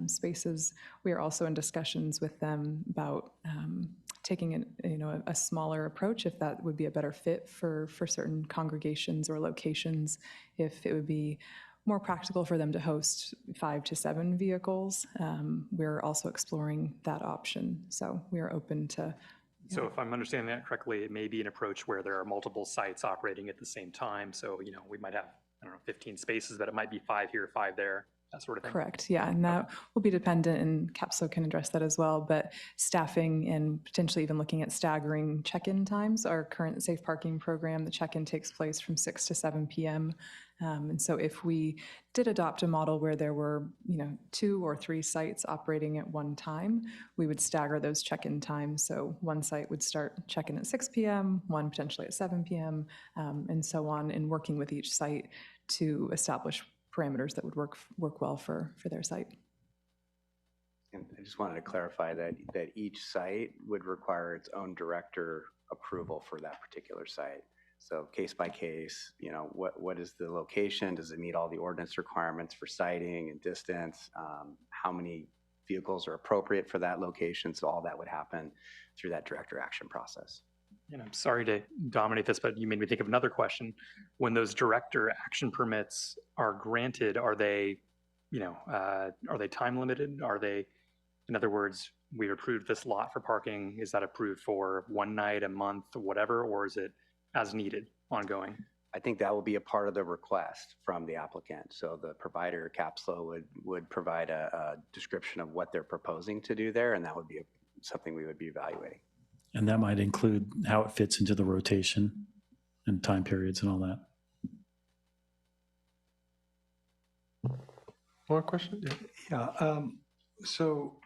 spaces. We are also in discussions with them about taking a smaller approach, if that would be a better fit for certain congregations or locations, if it would be more practical for them to host 5 to 7 vehicles. We're also exploring that option, so we are open to. So if I'm understanding that correctly, it may be an approach where there are multiple sites operating at the same time. So, we might have, 15 spaces, but it might be 5 here, 5 there, that sort of thing. Correct, yeah, and that will be dependent, and Capso can address that as well, but staffing and potentially even looking at staggering check-in times. Our current safe parking program, the check-in takes place from 6 to 7 p.m. And so if we did adopt a model where there were, 2 or 3 sites operating at one time, we would stagger those check-in times. So one site would start check-in at 6 p.m., one potentially at 7 p.m., and so on, and working with each site to establish parameters that would work well for their site. And I just wanted to clarify that each site would require its own director approval for that particular site. So case by case, what is the location? Does it meet all the ordinance requirements for siting and distance? How many vehicles are appropriate for that location? So all that would happen through that director action process. And I'm sorry to dominate this, but you made me think of another question. When those director action permits are granted, are they time limited? Are they, in other words, we approved this lot for parking, is that approved for one night, a month, whatever, or is it as needed, ongoing? I think that will be a part of the request from the applicant. So the provider, Capslo, would provide a description of what they're proposing to do there, and that would be something we would be evaluating. And that might include how it fits into the rotation and time periods and all that. More questions? Yeah. So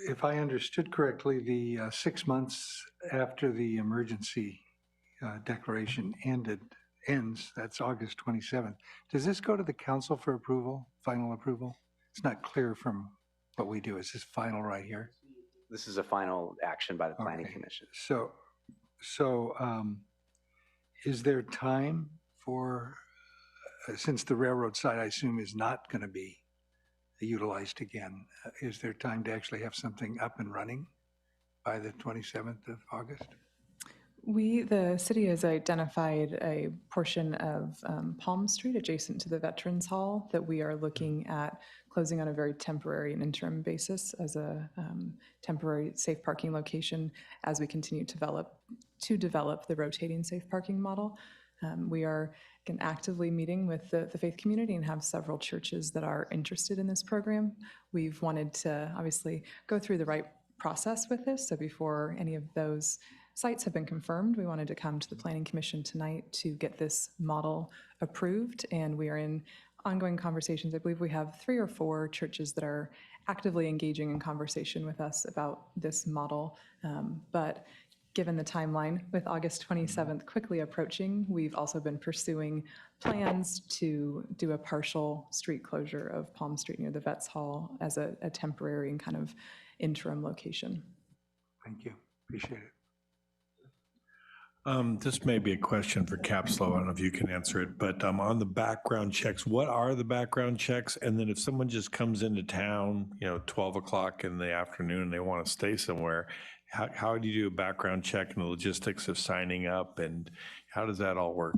if I understood correctly, the 6 months after the emergency declaration ends, that's August 27th. Does this go to the council for approval, final approval? It's not clear from what we do. Is this final right here? This is a final action by the Planning Commission. So is there time for, since the railroad site, I assume, is not going to be utilized again, is there time to actually have something up and running by the 27th of August? The city has identified a portion of Palm Street adjacent to the Veterans Hall that we are looking at closing on a very temporary and interim basis as a temporary safe parking location as we continue to develop the rotating safe parking model. We are actively meeting with the faith community and have several churches that are interested in this program. We've wanted to obviously go through the right process with this, so before any of those sites have been confirmed, we wanted to come to the Planning Commission tonight to get this model approved, and we are in ongoing conversations. I believe we have 3 or 4 churches that are actively engaging in conversation with us about this model, but given the timeline, with August 27th quickly approaching, we've also been pursuing plans to do a partial street closure of Palm Street near the Vets Hall as a temporary and kind of interim location. Thank you. Appreciate it. This may be a question for Capslow. I don't know if you can answer it, but on the background checks, what are the background checks? And then if someone just comes into town, 12 o'clock in the afternoon and they want to stay somewhere, how do you do a background check and the logistics of signing up, and how does that all work?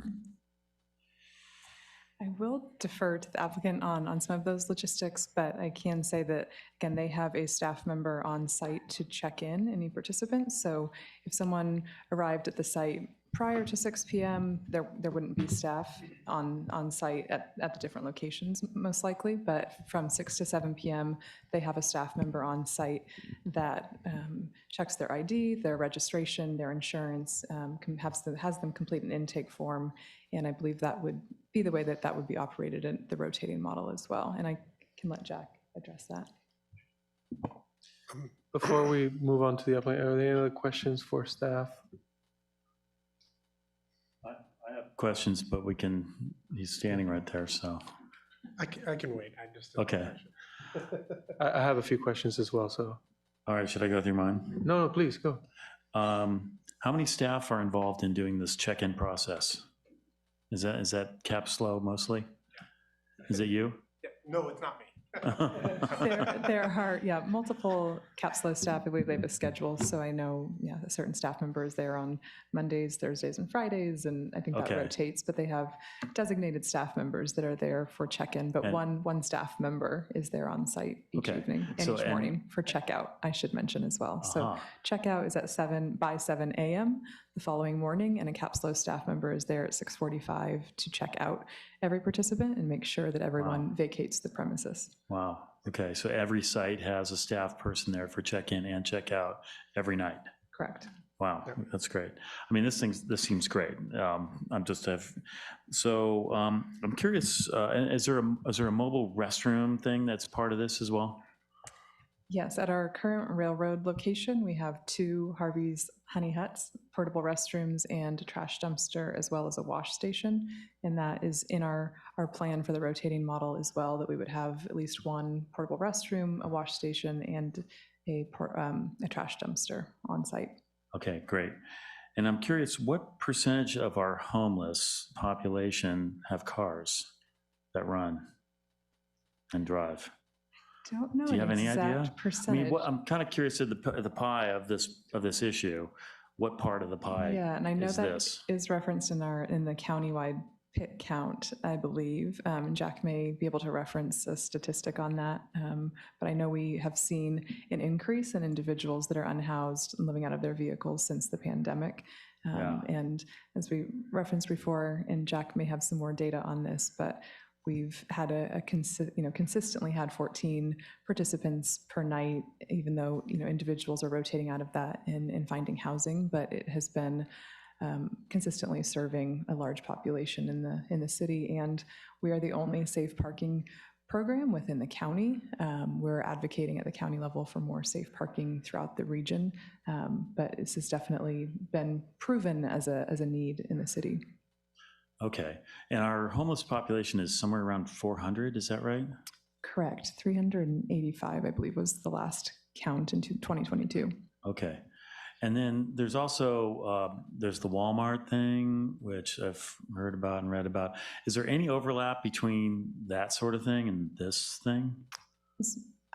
I will defer to the applicant on some of those logistics, but I can say that, again, they have a staff member on site to check in any participants. So if someone arrived at the site prior to 6 p.m., there wouldn't be staff on site at the different locations, most likely. But from 6 to 7 p.m., they have a staff member on site that checks their ID, their registration, their insurance, has them complete an intake form. And I believe that would be the way that would be operated in the rotating model as well. And I can let Jack address that. Before we move on to the applicant, are there any other questions for staff? I have questions, but he's standing right there, so. I can wait. I just. Okay. I have a few questions as well, so. All right, should I go through mine? No, please, go. How many staff are involved in doing this check-in process? Is that Capslow mostly? Is it you? Yeah, no, it's not me. There are, multiple Capslow staff. I believe they have a schedule, so I know, certain staff members there on Mondays, Thursdays, and Fridays, and I think that rotates, but they have designated staff members that are there for check-in, but one staff member is there on site each evening and each morning for checkout, I should mention as well. So checkout is at 7 a.m. the following morning, and a Capslow staff member is there at 6:45 to check out every participant and make sure that everyone vacates the premises. Wow. Okay. So every site has a staff person there for check-in and check-out every night. Correct. Wow. That's great. I mean, this seems great. I'm curious, is there a mobile restroom thing that's part of this as well? Yes, at our current railroad location, we have 2 Harvey's Honey Huts, portable restrooms, and a trash dumpster, as well as a wash station. And that is in our plan for the rotating model as well, that we would have at least 1 portable restroom, a wash station, and a trash dumpster on site. Okay, great. And I'm curious, what percentage of our homeless population have cars that run and drive? Don't know. Do you have any idea? Percentage. I mean, I'm kind of curious of the pie of this issue. What part of the pie? Yeah, and I know that this? is referenced in the countywide pit count, I believe. Jack may be able to reference a statistic on that, but I know we have seen an increase in individuals that are unhoused and living out of their vehicles since the pandemic. And as we referenced before, and Jack may have some more data on this, but we've had consistently had 14 participants per night, even though, individuals are rotating out of that and finding housing, but it has been consistently serving a large population in the city. And we are the only safe parking program within the county. We're advocating at the county level for more safe parking throughout the region, but this has definitely been proven as a need in the city. Okay. And our homeless population is somewhere around 400, is that right? Correct. 385, I believe, was the last count in 2022. Okay. And then there's also, there's the Walmart thing, which I've heard about and read about. Is there any overlap between that sort of thing and this thing?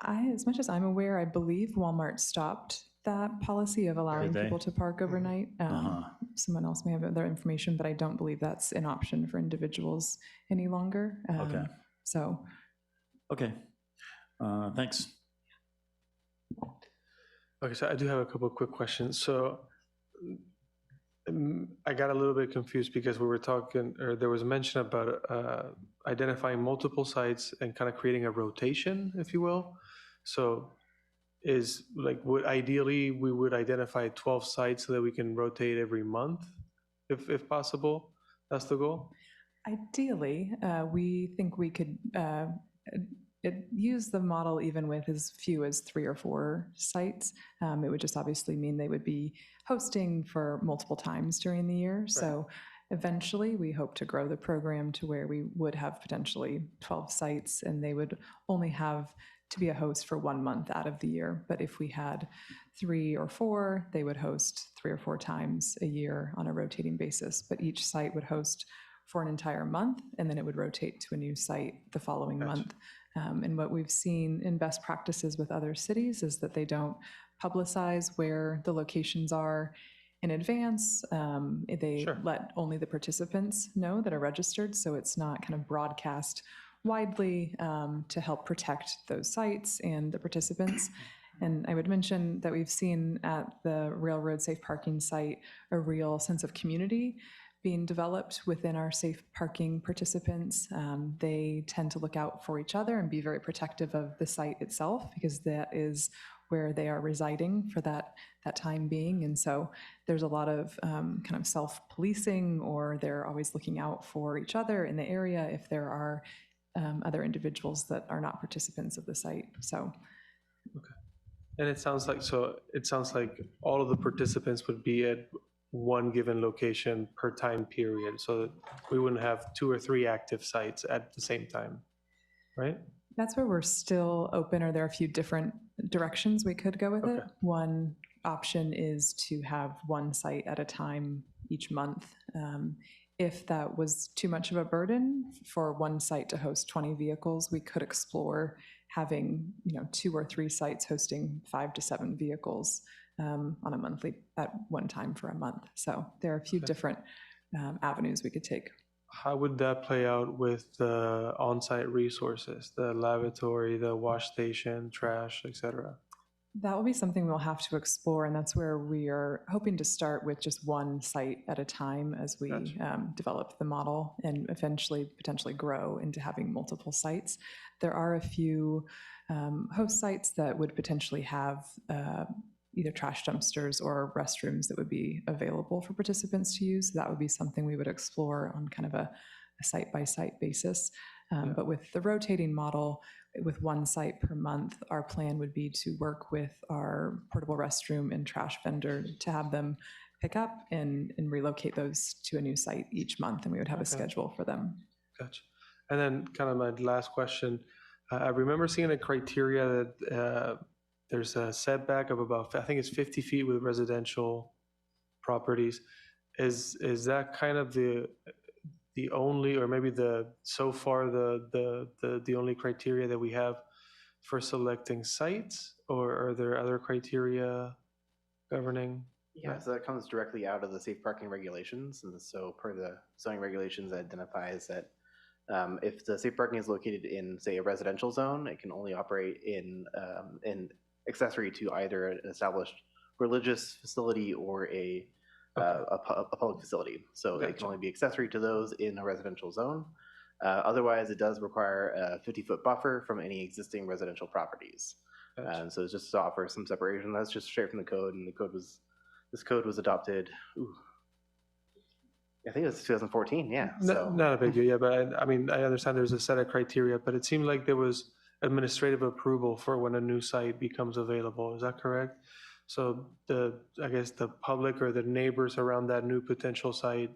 As much as I'm aware, I believe Walmart stopped that policy of allowing they? people to park overnight. Someone else may have other information, but I don't believe that's an option for individuals any longer. Okay. So, Okay, thanks. Okay, so I do have a couple of quick questions. So I got a little bit confused because we were talking, or there was mention about identifying multiple sites and kind of creating a rotation, if you will. So is like, ideally, we would identify 12 sites so that we can rotate every month, if possible? That's the goal? ideally, we think we could use the model even with as few as 3 or 4 sites. It would just obviously mean they would be hosting for multiple times during the year. Right. So eventually, we hope to grow the program to where we would have potentially 12 sites, and they would only have to be a host for 1 month out of the year. But if we had 3 or 4, they would host 3 or 4 times a year on a rotating basis. But each site would host for an entire month, and then it would rotate to a new site the following month. And what we've seen in best practices with other cities is that they don't publicize where the locations are in advance. They let only the participants know that are registered, so it's not kind of broadcast widely to help protect those sites and the participants. And I would mention that we've seen at the Railroad Safe Parking site a real sense of community being developed within our safe parking participants. They tend to look out for each other and be very protective of the site itself, because that is where they are residing for that time being. And so there's a lot of kind of self-policing, or they're always looking out for each other in the area if there are other individuals that are not participants of the site. So. Okay. And it sounds like all of the participants would be at one given location per time period, so that we wouldn't have 2 or 3 active sites at the same time, right? That's where we're still open, or there are a few different directions we could go with it. One option is to have 1 site at a time each month. If that was too much of a burden for 1 site to host 20 vehicles, we could explore having 2 or 3 sites hosting 5 to 7 vehicles on a monthly at one time for a month. So there are a few different avenues we could take. How would that play out with the on-site resources, the lavatory, the wash station, trash, etc.? That will be something we'll have to explore, and that's where we are hoping to start with just 1 site at a time as we develop the model and eventually potentially grow into having multiple sites. There are a few host sites that would potentially have either trash dumpsters or restrooms that would be available for participants to use. So that would be something we would explore on kind of a site-by-site basis. But with the rotating model, with 1 site per month, our plan would be to work with our portable restroom and trash vendor to have them pick up and relocate those to a new site each month, and we would have a schedule for them. Gotcha. And then kind of my last question, I remember seeing a criteria that there's a setback of about, I think it's 50 feet with residential properties. Is that kind of the only, or maybe so far the only criteria that we have for selecting sites, or are there other criteria governing? Yeah, so that comes directly out of the safe parking regulations. And so per the zoning regulations, it identifies that if the safe parking is located in, say, a residential zone, it can only operate in accessory to either an established religious facility or a public facility. So it can only be accessory to those in a residential zone. Otherwise, it does require a 50-foot buffer from any existing residential properties. So it's just to offer some separation. That's just straight from the code, and this code was adopted, I think it was 2014, yeah. Not a big deal, yeah, but I mean, I understand there's a set of criteria, but it seemed like there was administrative approval for when a new site becomes available. Is that correct? So I guess the public or the neighbors around that new potential site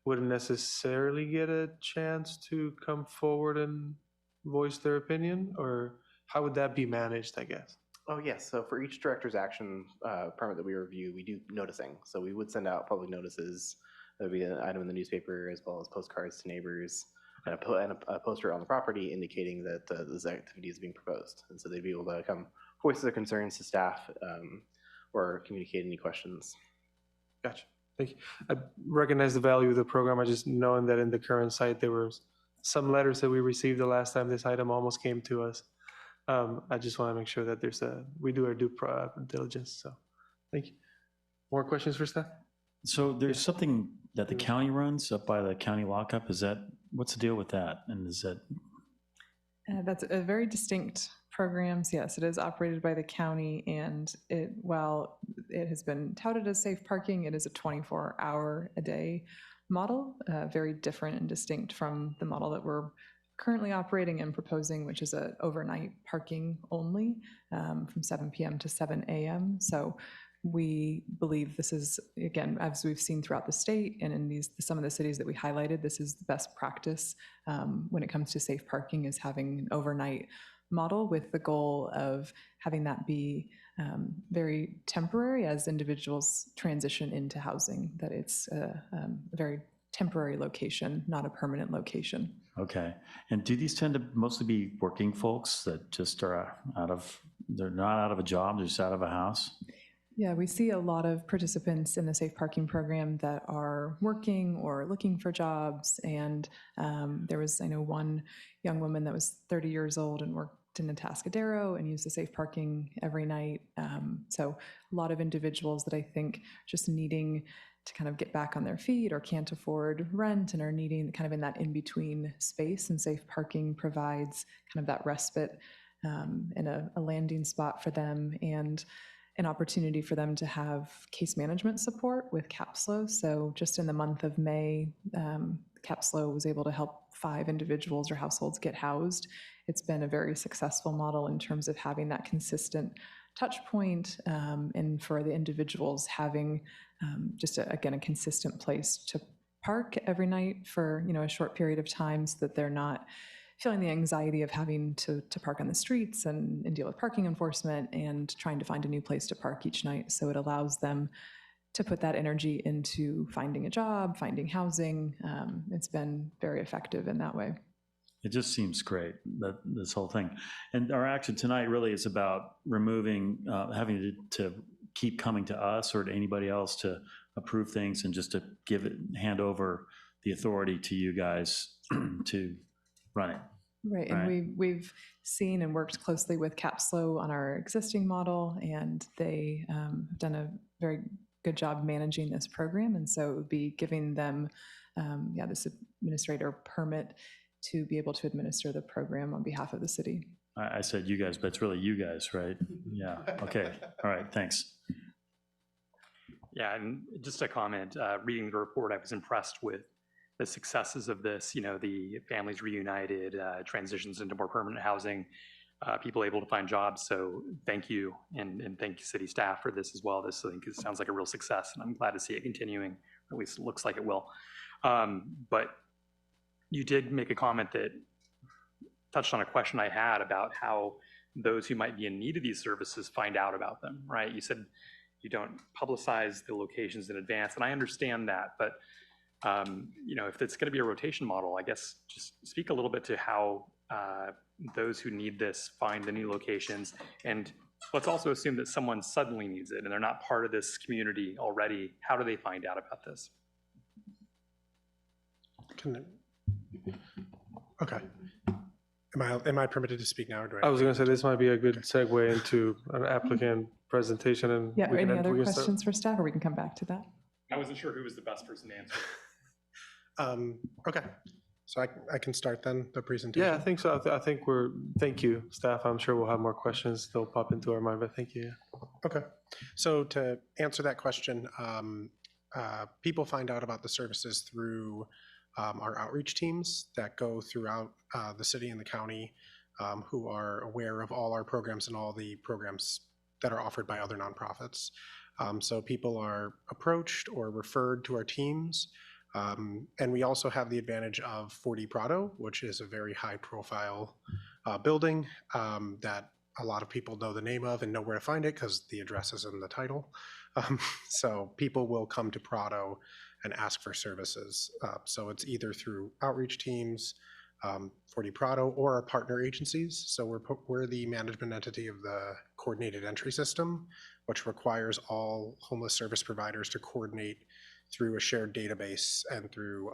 wouldn't necessarily get a chance to come forward and voice their opinion, or how would that be managed, I guess? Oh, yes. So for each director's action permit that we review, we do noticing. So we would send out public notices. There would be an item in the newspaper, as well as postcards to neighbors, and a poster on the property indicating that this activity is being proposed. And so they'd be able to come voice their concerns to staff or communicate any questions. Gotcha. Thank you. I recognize the value of the program. I just knowing that in the current site, there were some letters that we received the last time this item almost came to us. I just want to make sure that we do our due diligence. So thank you. More questions for staff? So there's something that the county runs up by the county lockup. What's the deal with that? And is that? That's a very distinct program. So yes, it is operated by the county, and while it has been touted as safe parking, it is a 24-hour-a-day model, very different and distinct from the model that we're currently operating and proposing, which is a overnight parking only from 7 p.m. to 7 a.m. So we believe this is, again, as we've seen throughout the state and in some of the cities that we highlighted, this is the best practice when it comes to safe parking, is having an overnight model with the goal of having that be very temporary as individuals transition into housing, that it's a very temporary location, not a permanent location. Okay. And do these tend to mostly be working folks that just are they're not out of a job, they're just out of a house? Yeah, we see a lot of participants in the safe parking program that are working or looking for jobs. And there was, I know, one young woman that was 30 years old and worked in Atascadero and used the safe parking every night. So a lot of individuals that I think just needing to kind of get back on their feet or can't afford rent and are needing kind of in that in-between space, and safe parking provides kind of that respite and a landing spot for them, and an opportunity for them to have case management support with Capslo. So just in the month of May, Capslo was able to help 5 individuals or households get housed. It's been a very successful model in terms of having that consistent touch point, and for the individuals having just, again, a consistent place to park every night for, a short period of time, so that they're not feeling the anxiety of having to park on the streets and deal with parking enforcement and trying to find a new place to park each night. So it allows them to put that energy into finding a job, finding housing. It's been very effective in that way. It just seems great, this whole thing. And our action tonight really is about removing, having to keep coming to us or to anybody else to approve things, and just to hand over the authority to you guys to run it. Right, and we've seen and worked closely with Capslo on our existing model, and they have done a very good job managing this program. And so it would be giving them, this administrator permit to be able to administer the program on behalf of the city. I said you guys, but it's really you guys, right? Yeah, okay, all right, thanks. Yeah, and just a comment, reading the report, I was impressed with the successes of this, the families reunited, transitions into more permanent housing, people able to find jobs. So thank you, and thank you city staff for this as well. This, I think, sounds like a real success, and I'm glad to see it continuing, or at least it looks like it will. But you did make a comment that touched on a question I had about how those who might be in need of these services find out about them, right? You said you don't publicize the locations in advance, and I understand that, but if it's going to be a rotation model, I guess just speak a little bit to how those who need this find the new locations. And let's also assume that someone suddenly needs it and they're not part of this community already. How do they find out about this? Okay. Am I permitted to speak now, or do I was going to say this might be a good segue into an applicant presentation. And yeah, or any other questions for staff, or we can come back to that. I wasn't sure who was the best person to answer. Okay, so I can start then the presentation. Yeah, I think so. I think thank you, staff. I'm sure we'll have more questions. They'll pop into our mind, but thank you. Okay, so to answer that question, people find out about the services through our outreach teams that go throughout the city and the county, who are aware of all our programs and all the programs that are offered by other nonprofits. So people are approached or referred to our teams. And we also have the advantage of 4D Prado, which is a very high profile building that a lot of people know the name of and know where to find it because the address is in the title. So people will come to Prado and ask for services. So it's either through outreach teams, 4D Prado, or our partner agencies. So we're the management entity of the coordinated entry system, which requires all homeless service providers to coordinate through a shared database and through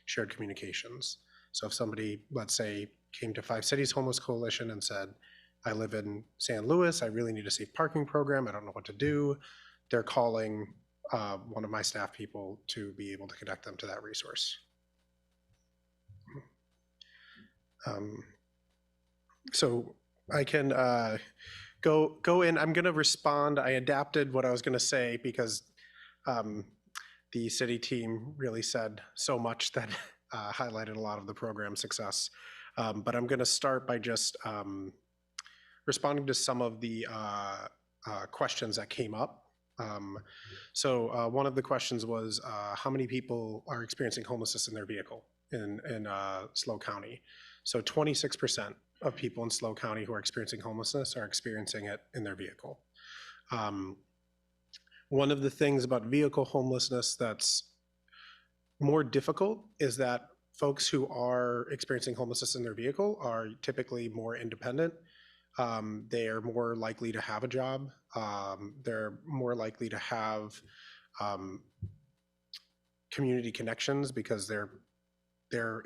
shared communications. So if somebody, let's say, came to 5 Cities Homeless Coalition and said, I live in San Luis, I really need a safe parking program, I don't know what to do, they're calling one of my staff people to be able to connect them to that resource. So I can go in. I'm going to respond. I adapted what I was going to say because the city team really said so much that highlighted a lot of the program success. But I'm going to start by just responding to some of the questions that came up. So one of the questions was how many people are experiencing homelessness in their vehicle in SLO County? So 26% of people in SLO County who are experiencing homelessness are experiencing it in their vehicle. One of the things about vehicle homelessness that's more difficult is that folks who are experiencing homelessness in their vehicle are typically more independent. They are more likely to have a job. They're more likely to have community connections because they're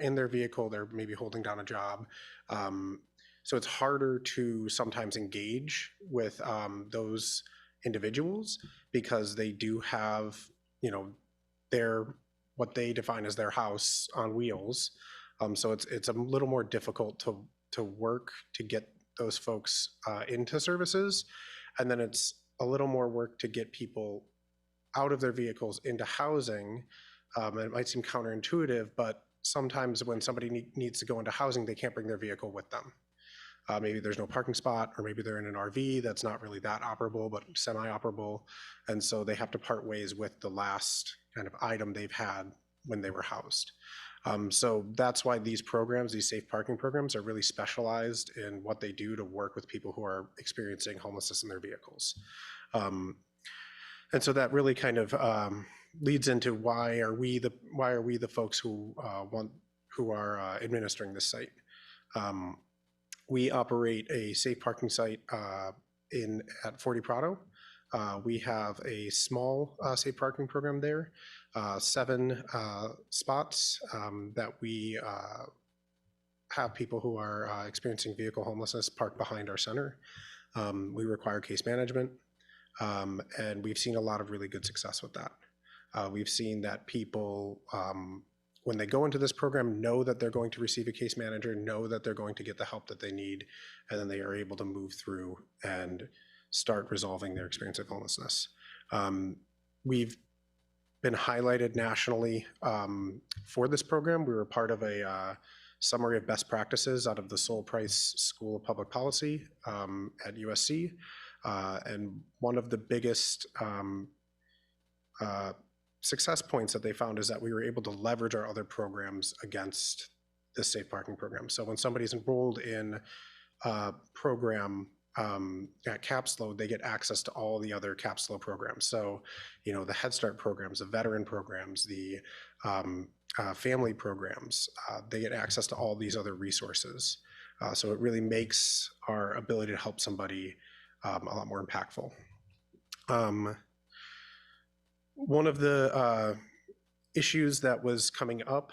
in their vehicle, they're maybe holding down a job. So it's harder to sometimes engage with those individuals because they do have, you know, what they define as their house on wheels. So it's a little more difficult to work to get those folks into services. And then it's a little more work to get people out of their vehicles into housing. It might seem counterintuitive, but sometimes when somebody needs to go into housing, they can't bring their vehicle with them. Maybe there's no parking spot, or maybe they're in an RV that's not really that operable, but semi-operable. And so they have to part ways with the last kind of item they've had when they were housed. So that's why these programs, these safe parking programs, are really specialized in what they do to work with people who are experiencing homelessness in their vehicles. And so that really kind of leads into why are we the folks who are administering this site. We operate a safe parking site at 40 Prado. We have a small safe parking program there, 7 spots that we have people who are experiencing vehicle homelessness parked behind our center. We require case management, and we've seen a lot of really good success with that. We've seen that people, when they go into this program, know that they're going to receive a case manager, know that they're going to get the help that they need, and then they are able to move through and start resolving their experience of homelessness. We've been highlighted nationally for this program. We were part of a summary of best practices out of the Sol Price School of Public Policy at USC. And one of the biggest success points that they found is that we were able to leverage our other programs against this safe parking program. So when somebody's enrolled in a program at CAPSLO, they get access to all the other CAPSLO programs. So, you know, the Head Start programs, the veteran programs, the family programs, they get access to all these other resources. So it really makes our ability to help somebody a lot more impactful. One of the issues that was coming up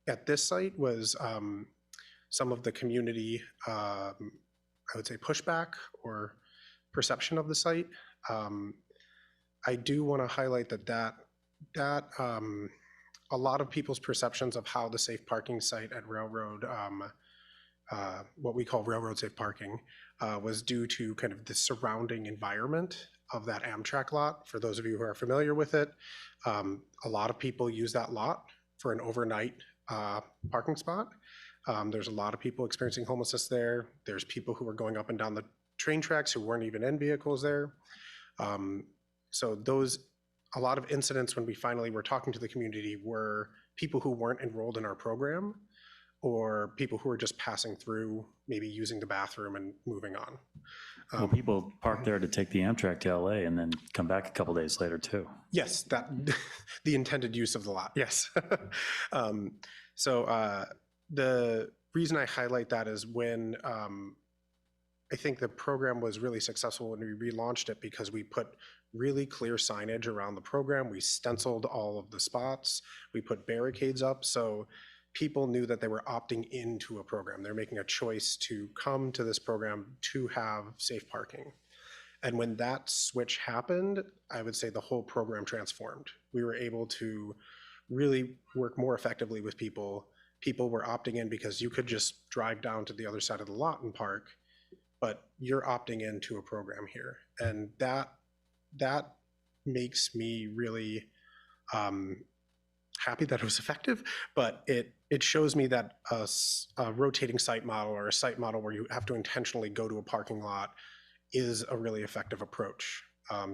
at this site was some of the community, I would say, pushback or perception of the site. I do want to highlight that a lot of people's perceptions of how the safe parking site at Railroad, what we call Railroad Safe Parking, was due to kind of the surrounding environment of that Amtrak lot. For those of you who are familiar with it, a lot of people use that lot for an overnight parking spot. There's a lot of people experiencing homelessness there. There's people who are going up and down the train tracks who weren't even in vehicles there. So a lot of incidents when we finally were talking to the community were people who weren't enrolled in our program or people who were just passing through, maybe using the bathroom and moving on. Well, people park there to take the Amtrak to LA and then come back a couple days later too. Yes, that the intended use of the lot, yes. So the reason I highlight that is when I think the program was really successful when we relaunched it because we put really clear signage around the program. We stenciled all of the spots. We put barricades up so people knew that they were opting into a program. They're making a choice to come to this program to have safe parking. And when that switch happened, I would say the whole program transformed. We were able to really work more effectively with people. People were opting in because you could just drive down to the other side of the lot and park, but you're opting into a program here. And that makes me really happy that it was effective, but it shows me that a rotating site model or a site model where you have to intentionally go to a parking lot is a really effective approach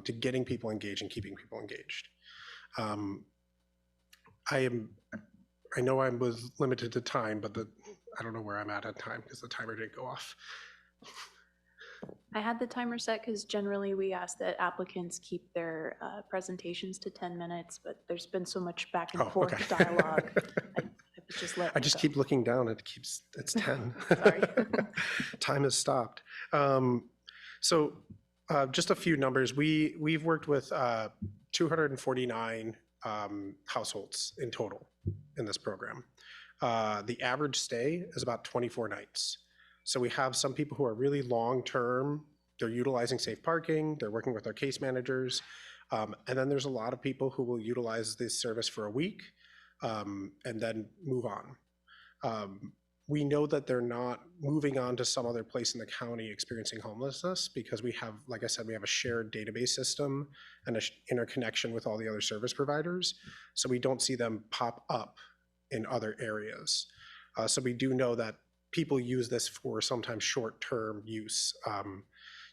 to getting people engaged and keeping people engaged. I know I was limited to time, but I don't know where I'm at time because the timer didn't go off. I had the timer set because generally we ask that applicants keep their presentations to 10 minutes, but there's been so much back and forth dialogue. I just keep looking down. It's 10. Sorry. Time has stopped. So just a few numbers. We've worked with 249 households in total in this program. The average stay is about 24 nights. So we have some people who are really long-term. They're utilizing safe parking. They're working with our case managers. And then there's a lot of people who will utilize this service for a week and then move on. We know that they're not moving on to some other place in the county experiencing homelessness because we have, like I said, we have a shared database system and an interconnection with all the other service providers. So we don't see them pop up in other areas. So we do know that people use this for sometimes short-term use.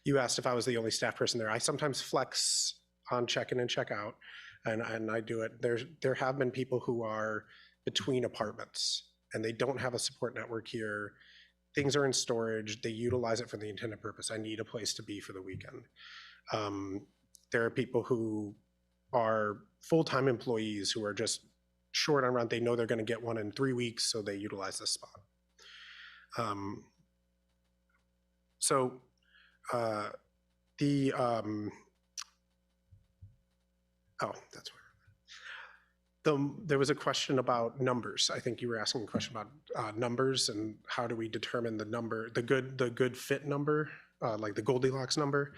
You asked if I was the only staff person there. I sometimes flex on check-in and check-out, and I do it. There have been people who are between apartments, and they don't have a support network here. Things are in storage. They utilize it for the intended purpose. I need a place to be for the weekend. There are people who are full-time employees who are just short on rent. They know they're going to get one in 3 weeks, so they utilize this spot. That's where. There was a question about numbers. I think you were asking a question about numbers and how do we determine the number, the good fit number, like the Goldilocks number.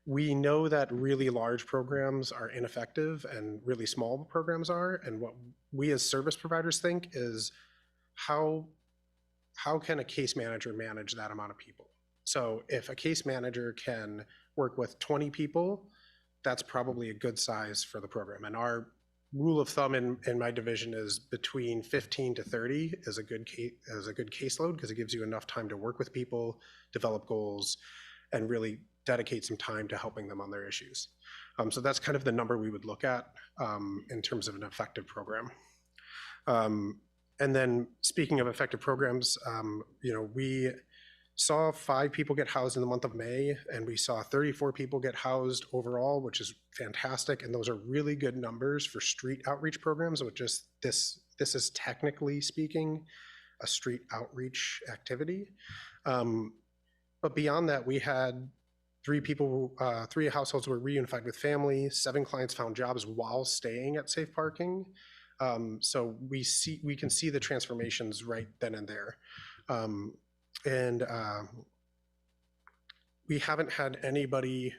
We know that really large programs are ineffective and really small programs are. And what we as service providers think is how can a case manager manage that amount of people? So if a case manager can work with 20 people, that's probably a good size for the program. And our rule of thumb in my division is between 15 to 30 is a good caseload because it gives you enough time to work with people, develop goals, and really dedicate some time to helping them on their issues. So that's kind of the number we would look at in terms of an effective program. And then speaking of effective programs, we saw 5 people get housed in the month of May, and we saw 34 people get housed overall, which is fantastic. And those are really good numbers for street outreach programs, which is this is technically speaking a street outreach activity. But beyond that, we had 3 households were reunified with family, 7 clients found jobs while staying at safe parking. So we can see the transformations right then and there. We haven't had anybody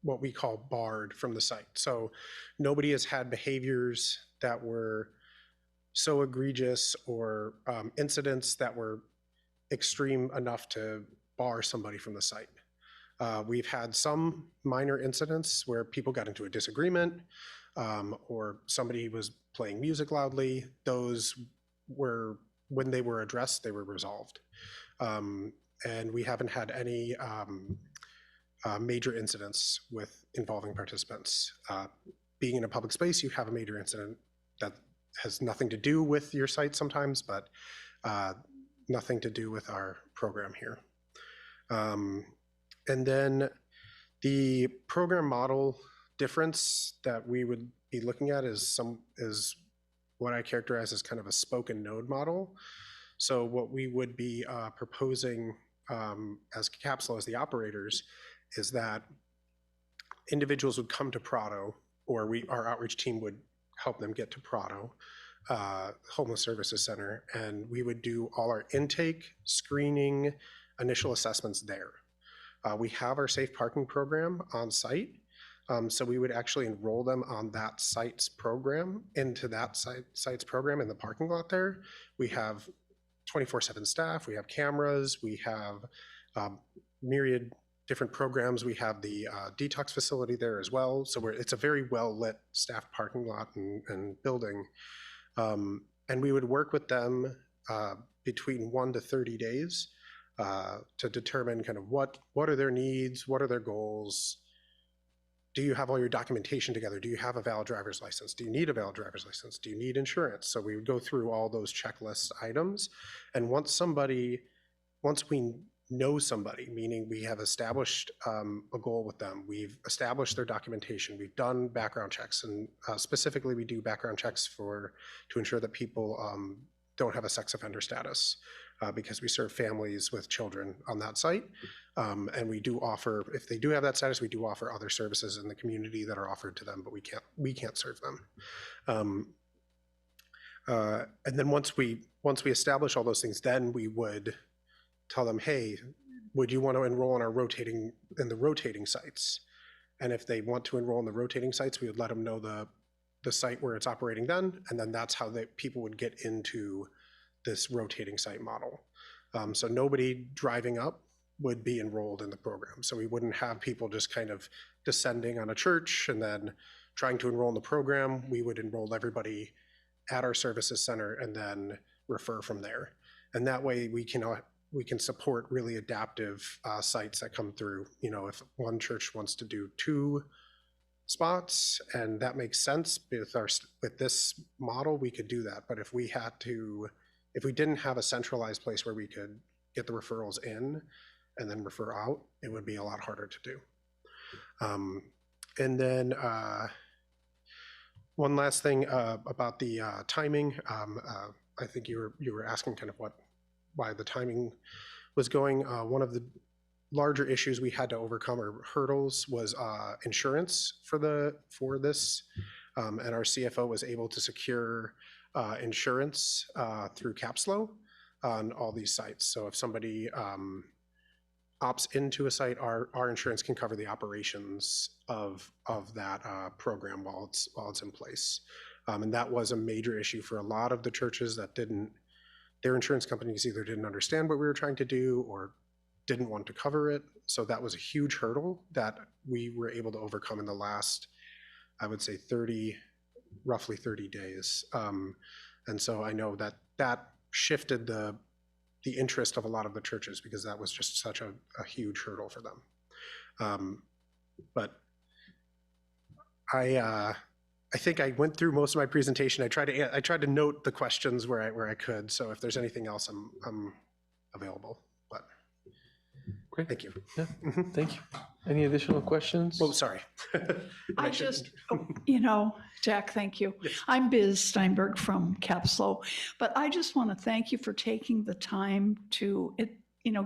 what we call barred from the site. So nobody has had behaviors that were so egregious or incidents that were extreme enough to bar somebody from the site. We've had some minor incidents where people got into a disagreement or somebody was playing music loudly. Those were, when they were addressed, they were resolved. And we haven't had any major incidents involving participants. Being in a public space, you have a major incident that has nothing to do with your site sometimes, but nothing to do with our program here. And then the program model difference that we would be looking at is what I characterize as kind of a spoken node model. So what we would be proposing as Capslo, as the operators, is that individuals would come to Prado, or our outreach team would help them get to Prado Homeless Services Center, and we would do all our intake, screening, initial assessments there. We have our safe parking program on site, so we would actually enroll them on that site's program, into that site's program in the parking lot there. We have 24/7 staff, we have cameras, we have myriad different programs. We have the detox facility there as well. So it's a very well-lit staffed parking lot and building. And we would work with them between 1 to 30 days to determine kind of what are their needs, what are their goals. Do you have all your documentation together? Do you have a valid driver's license? Do you need a valid driver's license? Do you need insurance? So we would go through all those checklist items. And once we know somebody, meaning we have established a goal with them, we've established their documentation, we've done background checks, and specifically we do background checks to ensure that people don't have a sex offender status, because we serve families with children on that site. And we do offer, if they do have that status, we do offer other services in the community that are offered to them, but we can't serve them. And then once we establish all those things, then we would tell them, hey, would you want to enroll in the rotating sites? And if they want to enroll in the rotating sites, we would let them know the site where it's operating then, and then that's how people would get into this rotating site model. So nobody driving up would be enrolled in the program. So we wouldn't have people just kind of descending on a church and then trying to enroll in the program. We would enroll everybody at our services center and then refer from there. And that way we can support really adaptive sites that come through. You know, if one church wants to do 2 spots and that makes sense with this model, we could do that. But if we didn't have a centralized place where we could get the referrals in and then refer out, it would be a lot harder to do. And then one last thing about the timing. I think you were asking kind of why the timing was going. One of the larger issues we had to overcome, or hurdles, was insurance for this. And our CFO was able to secure insurance through Capslo on all these sites. So if somebody opts into a site, our insurance can cover the operations of that program while it's in place. And that was a major issue for a lot of the churches that their insurance companies either didn't understand what we were trying to do or didn't want to cover it. So that was a huge hurdle that we were able to overcome in the last, I would say, roughly 30 days. And so I know that shifted the interest of a lot of the churches, because that was just such a huge hurdle for them. But I think I went through most of my presentation. I tried to note the questions where I could. So if there's anything else, I'm available. But great, thank you. Yeah, thank you. Any additional questions? Oh, sorry. I just, Jack, thank you. Yes. I'm Biz Steinberg from Capslo, but I just want to thank you for taking the time to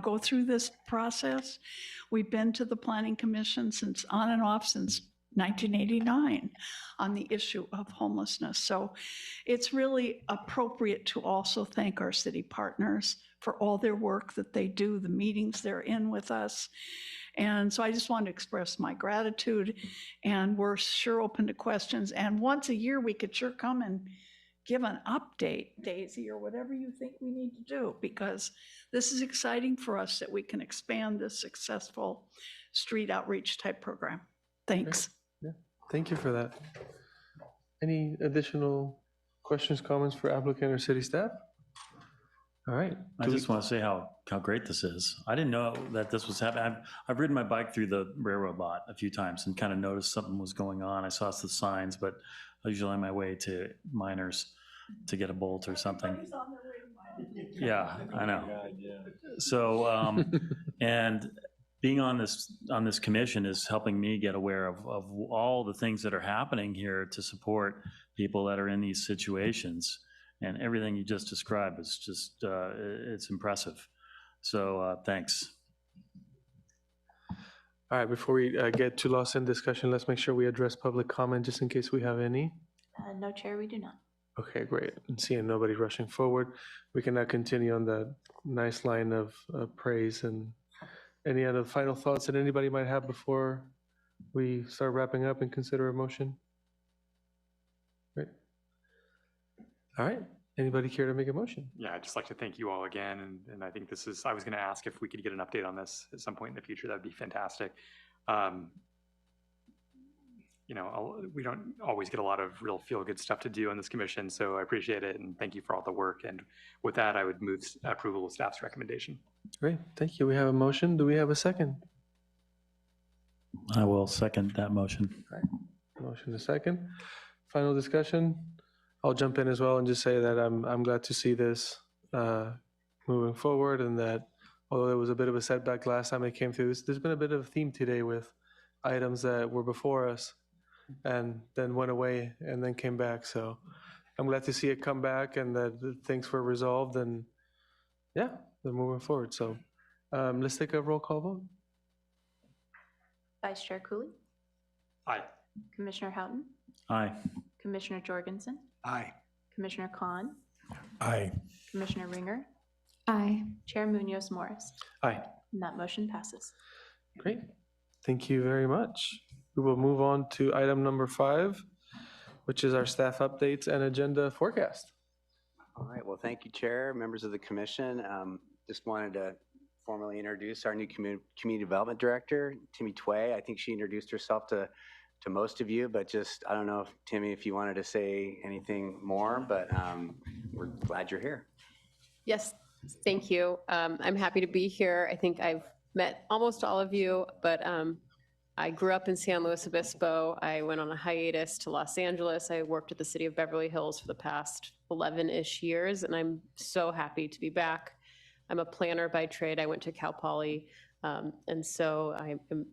go through this process. We've been to the Planning Commission on and off since 1989 on the issue of homelessness. So it's really appropriate to also thank our city partners for all their work that they do, the meetings they're in with us. And so I just want to express my gratitude, and we're sure open to questions. And once a year, we could sure come and give an update, Daisy, or whatever you think we need to do, because this is exciting for us that we can expand this successful street outreach type program. Thanks. Yeah, thank you for that. Any additional questions, comments for applicant or city staff? All right. I just want to say how great this is. I didn't know that this was happening. I've ridden my bike through the railroad lot a few times and kind of noticed something was going on. I saw the signs, but I was usually on my way to Miners to get a bolt or something. Yeah, I know. So, and being on this commission is helping me get aware of all the things that are happening here to support people that are in these situations. And everything you just described is just, it's impressive. So thanks. All right, before we get to lost in discussion, let's make sure we address public comment just in case we have any. No, Chair, we do not. Okay, great. And seeing nobody rushing forward, we can now continue on that nice line of praise. And any other final thoughts that anybody might have before we start wrapping up and consider a motion? Great. All right. Anybody care to make a motion? Yeah, I'd just like to thank you all again. And I think this is, I was going to ask if we could get an update on this at some point in the future. That'd be fantastic. You know, we don't always get a lot of real feel-good stuff to do on this commission, so I appreciate it, and thank you for all the work. And with that, I would move approval of staff's recommendation. Great, thank you. We have a motion. Do we have a second? I will second that motion. All right. Motion a second. Final discussion. I'll jump in as well and just say that I'm glad to see this moving forward, and that although there was a bit of a setback last time it came through, there's been a bit of a theme today with items that were before us and then went away and then came back. So I'm glad to see it come back and that things were resolved, and yeah, they're moving forward. So let's take a roll call vote. Vice Chair Cooley, Aye. Commissioner Houghton, Aye. Commissioner Jorgensen, Aye. Commissioner Khan, Aye. Commissioner Ringer, Aye. Chair Munoz Morris. Aye. And that motion passes. Great. Thank you very much. We will move on to item number 5, which is our staff updates and agenda forecast. All right, well, thank you, Chair, members of the commission. Just wanted to formally introduce our new Community Development Director, Timmy Tway. I think she introduced herself to most of you, but just, I don't know, if Timmy, if you wanted to say anything more, but we're glad you're here. Yes, thank you. I'm happy to be here. I think I've met almost all of you, but I grew up in San Luis Obispo. I went on a hiatus to Los Angeles. I worked at the city of Beverly Hills for the past 11-ish years, and I'm so happy to be back. I'm a planner by trade. I went to Cal Poly, and so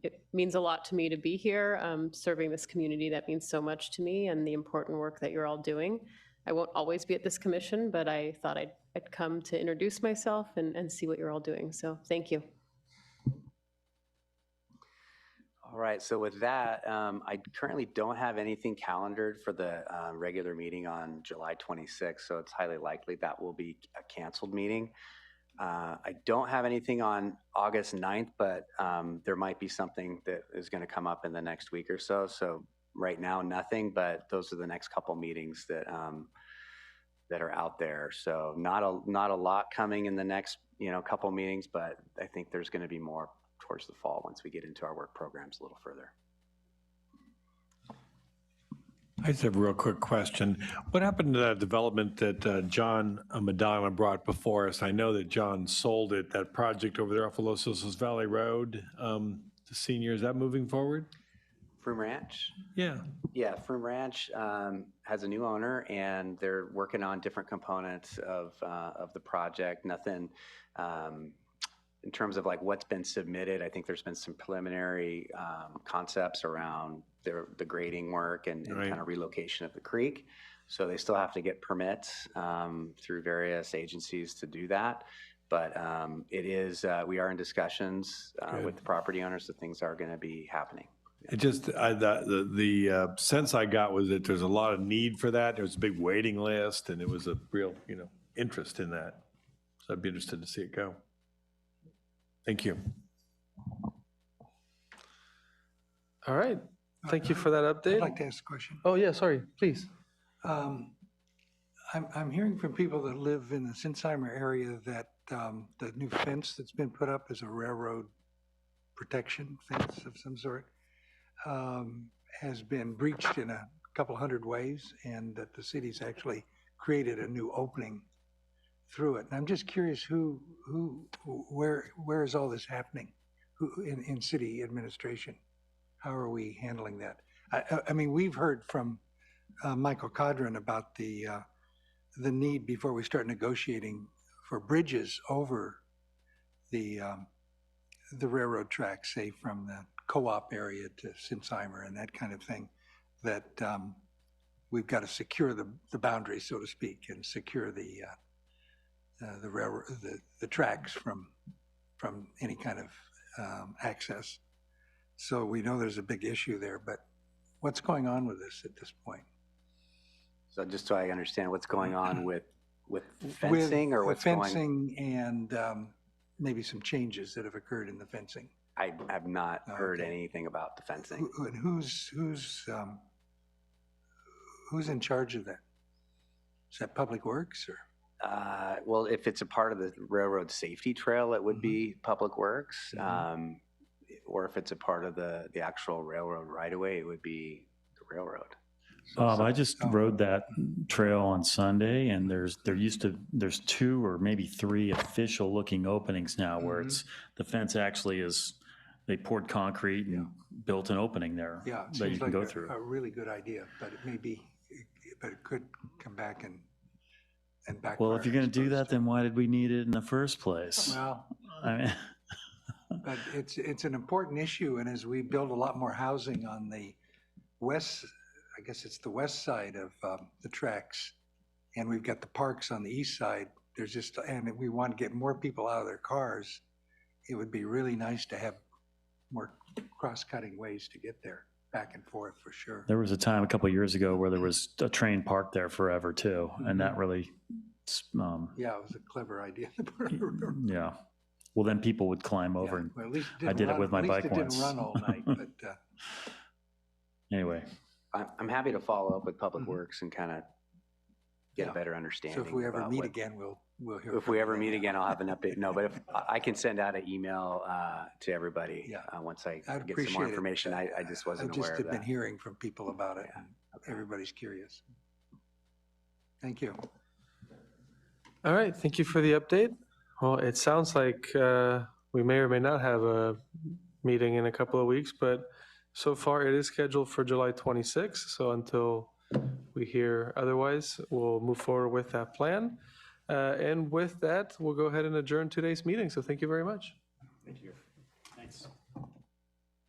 it means a lot to me to be here, serving this community that means so much to me, and the important work that you're all doing. I won't always be at this commission, but I thought I'd come to introduce myself and see what you're all doing. So thank you. All right, so with that, I currently don't have anything calendared for the regular meeting on July 26th, so it's highly likely that will be a canceled meeting. I don't have anything on August 9th, but there might be something that is going to come up in the next week or so. So right now, nothing, but those are the next couple meetings that that are out there. So not a lot coming in the next couple meetings, but I think there's going to be more towards the fall once we get into our work programs a little further. I just have a real quick question. What happened to that development that John Madonna brought before us? I know that John sold it, that project over there off of Los Osos Valley Road, the senior. Is that moving forward? Froome Ranch? Yeah. Yeah, Froome Ranch has a new owner, and they're working on different components of the project. Nothing in terms of like what's been submitted. I think there's been some preliminary concepts around the grading work and Right. kind of relocation of the creek. So they still have to get permits through various agencies to do that. But it is, we are in discussions with the property owners, so things are going to be happening. It just, the sense I got was that there's a lot of need for that. There's a big waiting list, and it was a real, interest in that. So I'd be interested to see it go. Thank you. All right. Thank you for that update. I'd like to ask a question. Oh, yeah, sorry, please. I'm hearing from people that live in the Sinsheimer area that the new fence that's been put up is a railroad protection fence of some sort, has been breached in a couple hundred ways, and that the city's actually created a new opening through it. And I'm just curious where is all this happening in city administration? How are we handling that? I mean, we've heard from Michael Cadron about the need before we start negotiating for bridges over the railroad tracks, say from the co-op area to Sinsheimer and that kind of thing, that we've got to secure the boundary, so to speak, and secure the railroad, the tracks from any kind of access. So we know there's a big issue there, but what's going on with this at this point? So just so I understand, what's going on with fencing or what's going? Fencing and maybe some changes that have occurred in the fencing. I have not heard anything about the fencing. And who's in charge of that? Is that Public Works or? Well, if it's a part of the railroad safety trail, it would be Public Works. Or if it's a part of the actual railroad right-of-way, it would be the railroad. I just rode that trail on Sunday, and there's 2 or maybe 3 official looking openings now where it's the fence actually is, they poured concrete and built an opening there Yeah, it that you seems can like go through. a really good idea, but it could come back and backfire. Well, if you're going to do that, then why did we need it in the first place? Well, I mean, but it's an important issue, and as we build a lot more housing on the west, I guess it's the west side of the tracks, and we've got the parks on the east side, and we want to get more people out of their cars, it would be really nice to have more cross-cutting ways to get there, back and forth for sure. there was a time a couple of years ago where there was a train parked there forever too, and that really, Yeah, it was a clever idea. yeah. Well, then people would climb over, and Well, at least I did it with my bike At least it once. didn't run all night, but Anyway, I'm happy to follow up with Public Works and kind of get a better understanding. so if we ever about meet what- again, we'll hear. If from we you ever then. meet again, I'll have an update. No, but if I can send out an email to everybody once I I'd get some appreciate more it. information. I just wasn't I just aware have of been that. hearing from people about it. And everybody's curious. Thank you. All right, thank you for the update. Well, it sounds like we may or may not have a meeting in a couple of weeks, but so far it is scheduled for July 26th. So until we hear otherwise, we'll move forward with that plan. And with that, we'll go ahead and adjourn today's meeting. So thank you very much. thank you. Thanks.